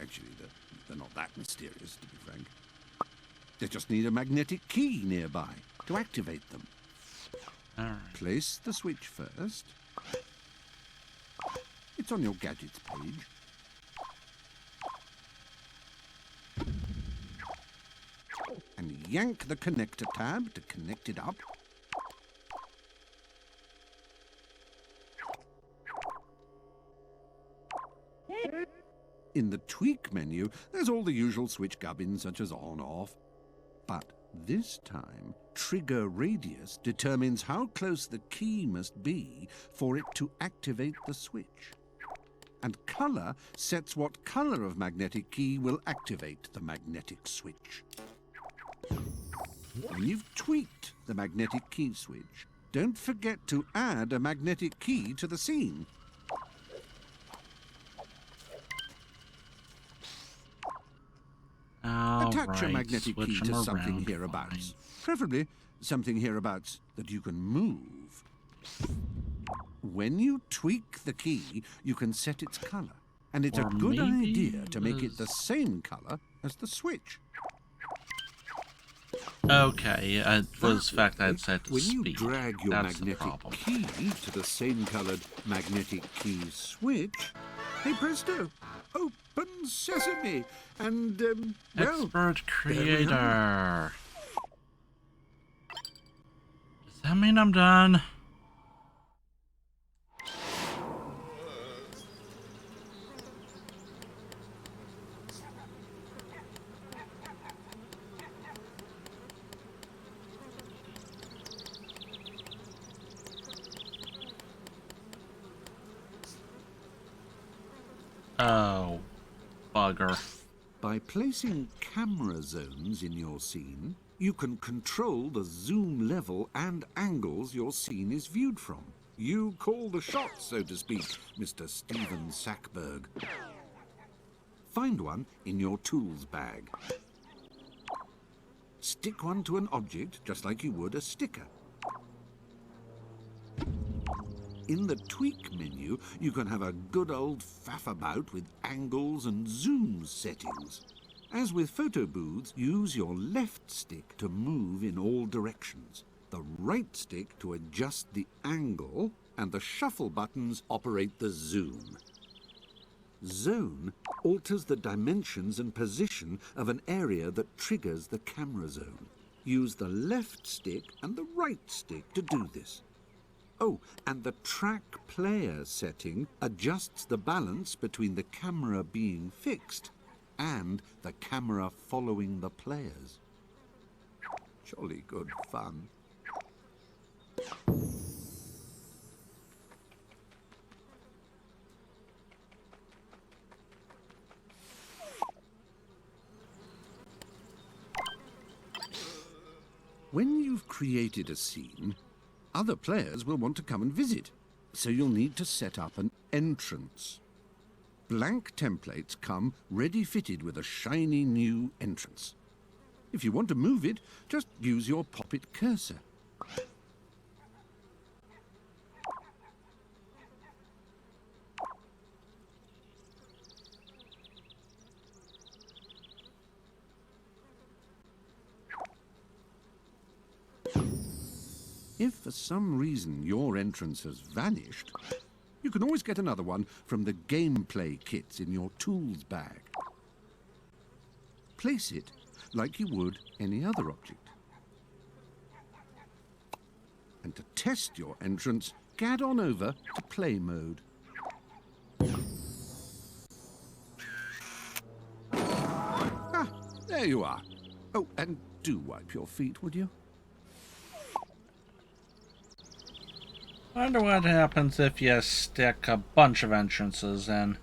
Actually, they're not that mysterious, to be frank. They just need a magnetic key nearby to activate them. Alright. Place the switch first. It's on your Gadgets page. And yank the connector tab to connect it up. In the tweak menu, there's all the usual switch gubbins such as on, off. But this time, trigger radius determines how close the key must be for it to activate the switch. And color sets what color of magnetic key will activate the magnetic switch. When you've tweaked the magnetic key switch, don't forget to add a magnetic key to the scene. Attach a magnetic key to something hereabouts. Preferably something hereabouts that you can move. When you tweak the key, you can set its color. And it's Or a good maybe idea to make it the same color as the switch. Okay, it was the fact I had set to When speed. you drag your That's the magnetic problem. key to the same colored magnetic key switch, hey presto, open sesame, and, well, Expert there we creator. Does that mean I'm done? Oh, bugger. by placing camera zones in your scene, You can control the zoom level and angles your scene is viewed from. You call the shots, so to speak, Mr. Stephen Sackberg. Find one in your tools bag. Stick one to an object just like you would a sticker. In the tweak menu, you can have a good old faff about with angles and zoom settings. As with photo booths, use your left stick to move in all directions, the right stick to adjust the angle, and the shuffle buttons operate the zoom. Zone alters the dimensions and position of an area that triggers the camera zone. Use the left stick and the right stick to do this. Oh, and the track player setting adjusts the balance between the camera being fixed and the camera following the players. Jolly good fun. When you've created a scene, other players will want to come and visit, so you'll need to set up an entrance. Blank templates come ready-fitted with a shiny new entrance. If you want to move it, just use your pop-it cursor. If for some reason your entrance has vanished, you can always get another one from the gameplay kits in your tools bag. Place it like you would any other object. And to test your entrance, gad on over to play mode. Ah, there you are. Oh, and do wipe your feet, would you? I wonder what happens if you stick a bunch of entrances in.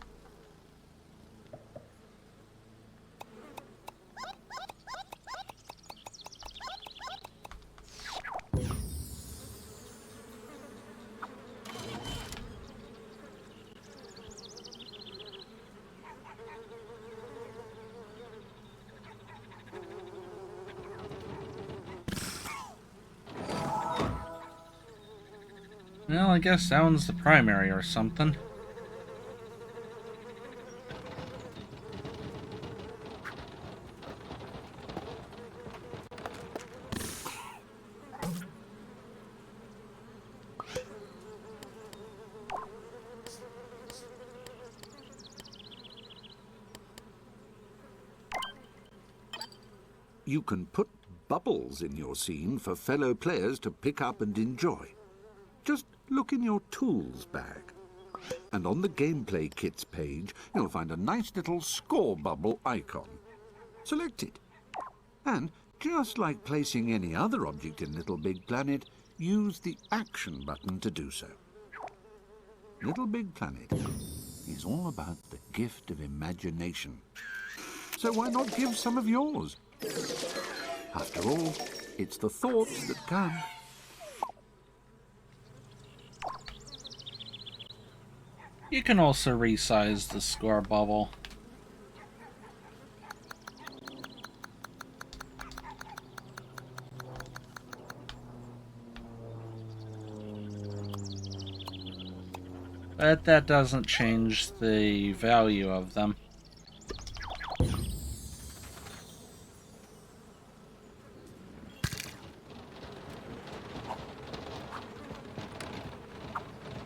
Well, I guess that one's the primary or something. You can put bubbles in your scene for fellow players to pick up and enjoy. Just look in your tools bag. And on the gameplay kits page, you'll find a nice little score bubble icon. Select it. And just like placing any other object in LittleBigPlanet, use the action button to do so. LittleBigPlanet is all about the gift of imagination. So why not give some of yours? After all, it's the thoughts that count. You can also resize the score bubble. But that doesn't change the value of them.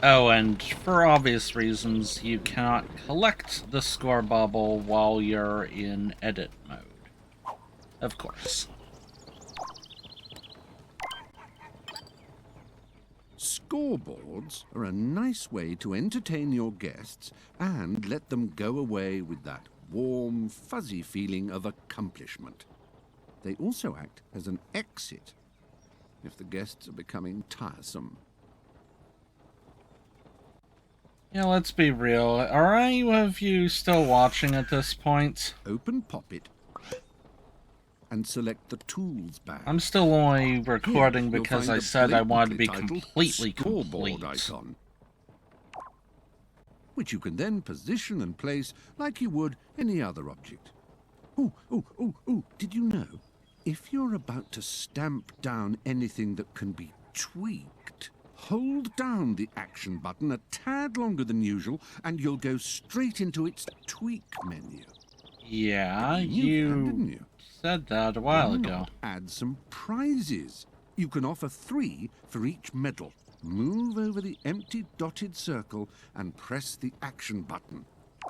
Oh, and for obvious reasons, you cannot collect the score bubble while you're in edit mode. Of course. Scoreboards are a nice way to entertain your guests and let them go away with that warm, fuzzy feeling of accomplishment. They also act as an exit if the guests are becoming tiresome. Yeah, let's be real. Are any of you still watching at this point? Open Pop-It. and select the Tools bag. I'm still only recording Here, you'll because find I the said I wanted to be blatantly titled completely Scoreboard complete. icon, which you can then position and place like you would any other object. Oh, did you know? If you're about to stamp down anything that can be tweaked, hold down the action button a tad longer than usual and you'll go straight into its tweak menu. Yeah, You knew that, you didn't you? said that a while Why ago. not add some prizes? You can offer 3 for each medal. Move over the empty dotted circle and press the action button.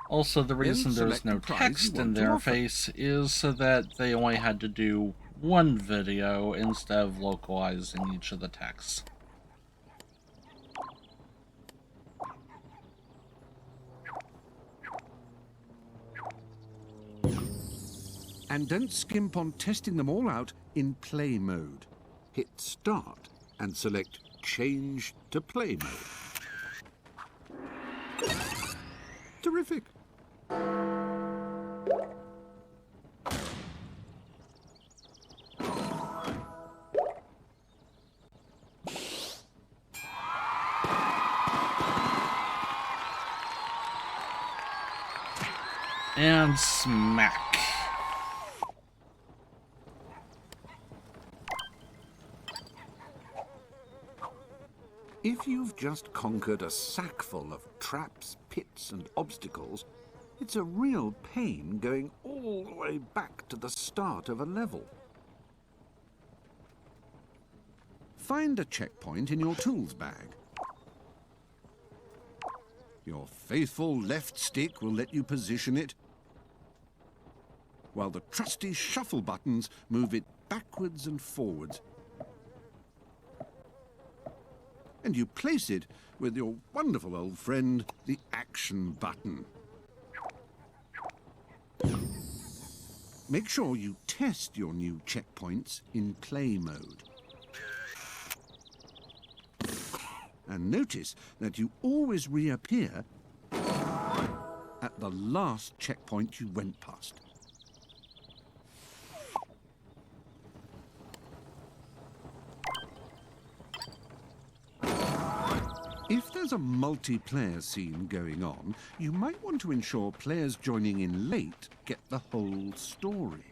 Also, the reason there's select no the prize text you in want to their offer. face is so that they only had to do one video instead of localizing each of the texts. And don't skimp on testing them all out in play mode. Hit Start and select Change to Play Mode. Terrific. And smack. If you've just conquered a sack full of traps, pits and obstacles, it's a real pain going all the way back to the start of a level. Find a checkpoint in your tools bag. Your faithful left stick will let you position it, while the trusty shuffle buttons move it backwards and forwards. And you place it with your wonderful old friend, the action button. Make sure you test your new checkpoints in play mode. And notice that you always reappear at the last checkpoint you went past. If there's a multiplayer scene going on, you might want to ensure players joining in late get the whole story.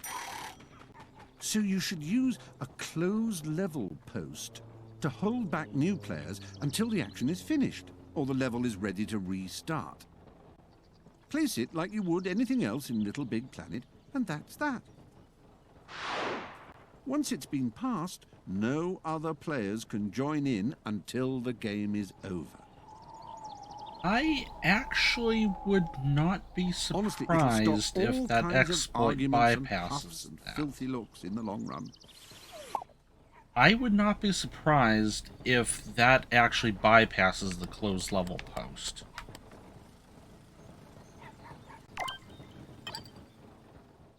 So you should use a closed level post to hold back new players until the action is finished or the level is ready to restart. Place it like you would anything else in LittleBigPlanet, and that's that. Once it's been passed, no other players can join in until the game is over. I actually would not be Honestly, it'll surprised stop all if that kinds of exploit arguments and huffs bypasses and that. filthy looks in the long run. I would not be surprised if that actually bypasses the closed level post.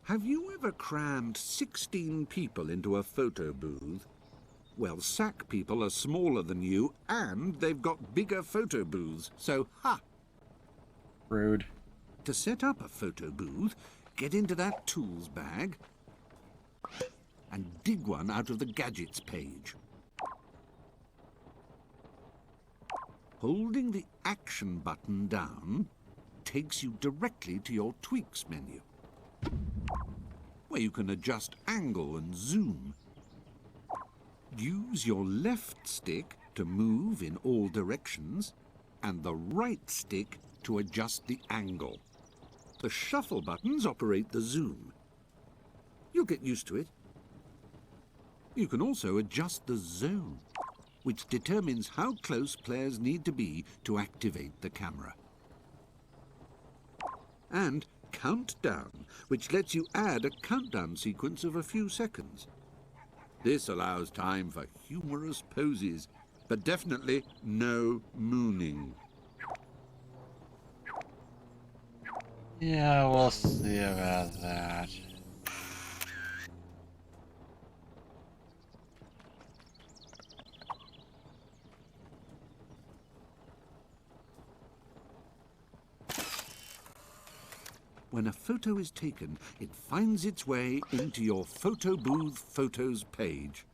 Have you ever crammed 16 people into a photo booth? Well, SAC people are smaller than you, and they've got bigger photo booths, so ha! Rude. To set up a photo booth, get into that tools bag and dig one out of the gadgets page. Holding the action button down takes you directly to your tweaks menu, where you can adjust angle and zoom. Use your left stick to move in all directions and the right stick to adjust the angle. The shuffle buttons operate the zoom. You'll get used to it. You can also adjust the zone, which determines how close players need to be to activate the camera. And countdown, which lets you add a countdown sequence of a few seconds. This allows time for humorous poses, but definitely no mooning. Yeah, we'll see about that. when a photo is taken, it finds its way into your photo booth photos page.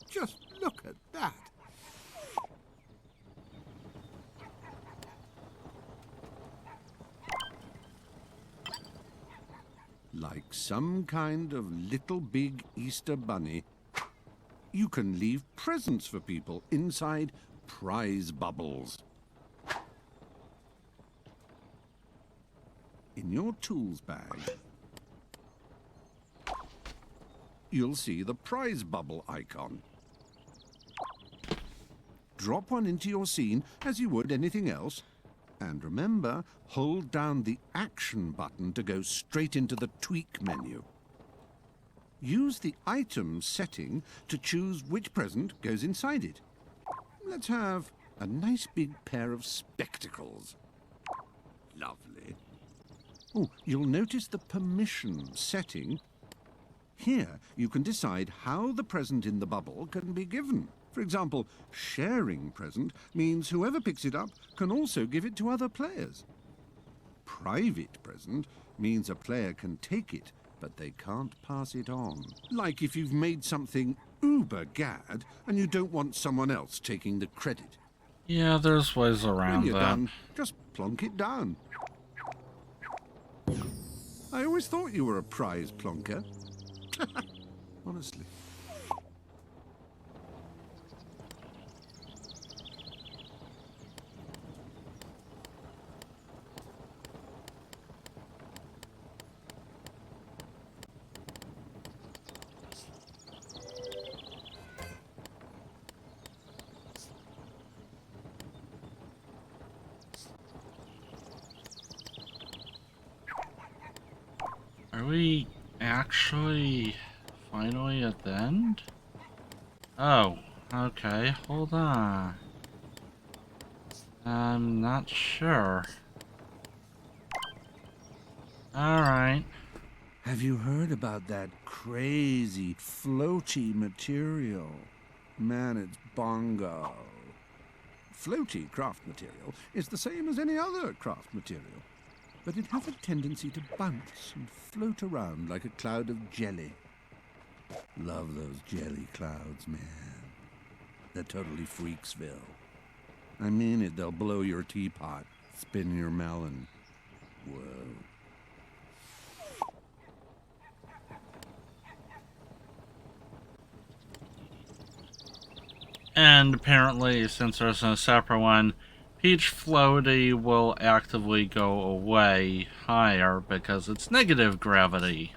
Just look at that. Like some kind of little big Easter bunny, you can leave presents for people inside prize bubbles. In your tools bag, you'll see the prize bubble icon. Drop one into your scene as you would anything else. And remember, hold down the Action button to go straight into the Tweak menu. Use the Item setting to choose which present goes inside it. Let's have a nice big pair of spectacles. Lovely. Oh, you'll notice the Permission setting. Here, you can decide how the present in the bubble can be given. For example, sharing present means whoever picks it up can also give it to other players. Private present means a player can take it, but they can't pass it on. Like if you've made something uber gad and you don't want someone else taking the credit. Yeah, there's ways around When you're that. done, just plonk it down. I always thought you were a prize plonker. Honestly. Are we actually finally at the end? Oh, okay, hold on. I'm not sure. Alright. Have you heard about that crazy floaty material? Man, it's bongo. Floaty craft material is the same as any other craft material, but it has a tendency to bounce and float around like a cloud of jelly. Love those jelly clouds, man. They're totally Freaksville. I mean it, they'll blow your teapot, spin your melon. Whoa. And apparently, since there's a separate one, Peach Floaty will actively go away higher because it's negative gravity.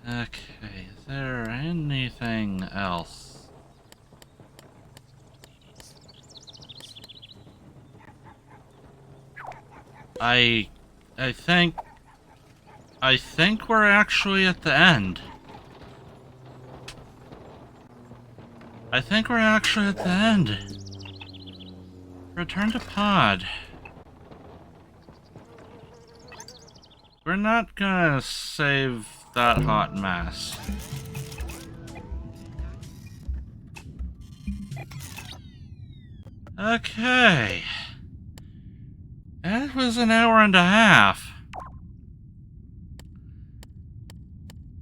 Okay, is there anything else? I think we're actually at the end. I think we're actually at the end. Return to pod. We're not gonna save that hot mess. Okay. That was an hour and a half.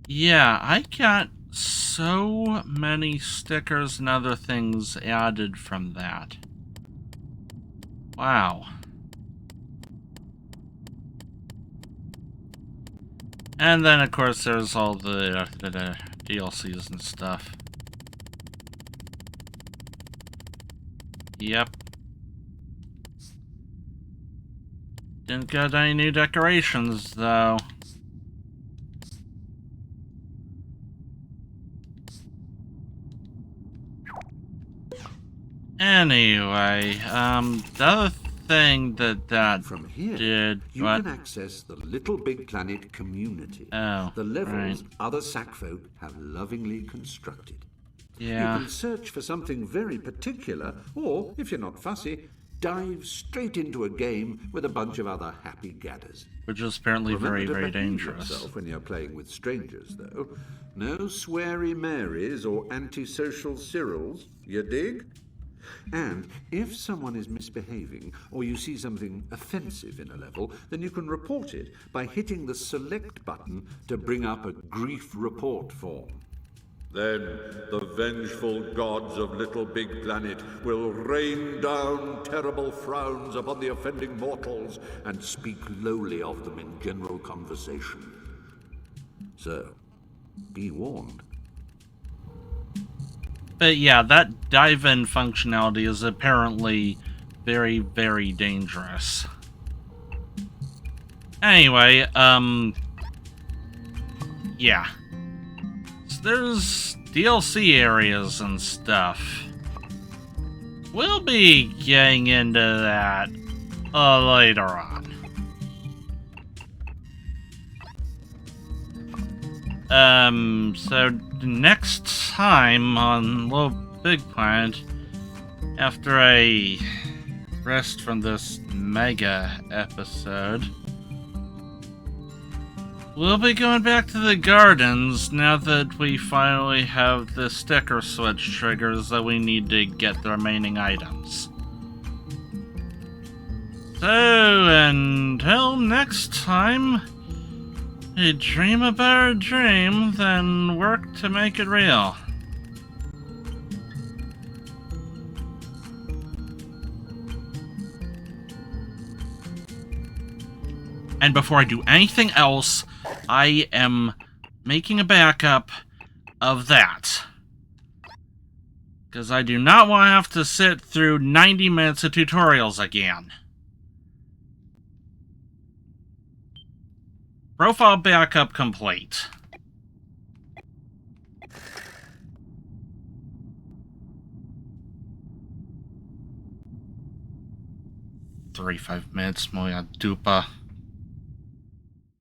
Yeah, I got so many stickers and other things added from that. Wow. And then, of course, there's all the DLCs and stuff. Yep. Didn't get any new decorations, though. Anyway, the other thing that From here, did... you what? can access the Little Big Planet community. Oh, the levels right. other Sackfolk have lovingly constructed. Yeah. You can search for something very particular, or, if you're not fussy, dive straight into a game with a bunch of other happy gadders. Which is apparently very, Remember to very behave dangerous. yourself when you're playing with strangers, though. No sweary Marys or antisocial Cyrils, you dig? And if someone is misbehaving, or you see something offensive in a level, then you can report it by hitting the select button to bring up a grief report form. Then the vengeful gods of LittleBigPlanet will rain down terrible frowns upon the offending mortals and speak lowly of them in general conversation. So, be warned. But yeah, that dive-in functionality is apparently very, very dangerous. Anyway, yeah. So there's DLC areas and stuff. We'll be getting into that later on. So next time on LittleBigPlanet, after I rest from this mega episode, we'll be going back to the gardens now that we finally have the sticker switch triggers that we need to get the remaining items. So until next time, you dream about a dream, then work to make it real. And before I do anything else, I am making a backup of that. Because I do not want to have to sit through 90 minutes of tutorials again. Profile backup complete. "35 minutes, moja dupa."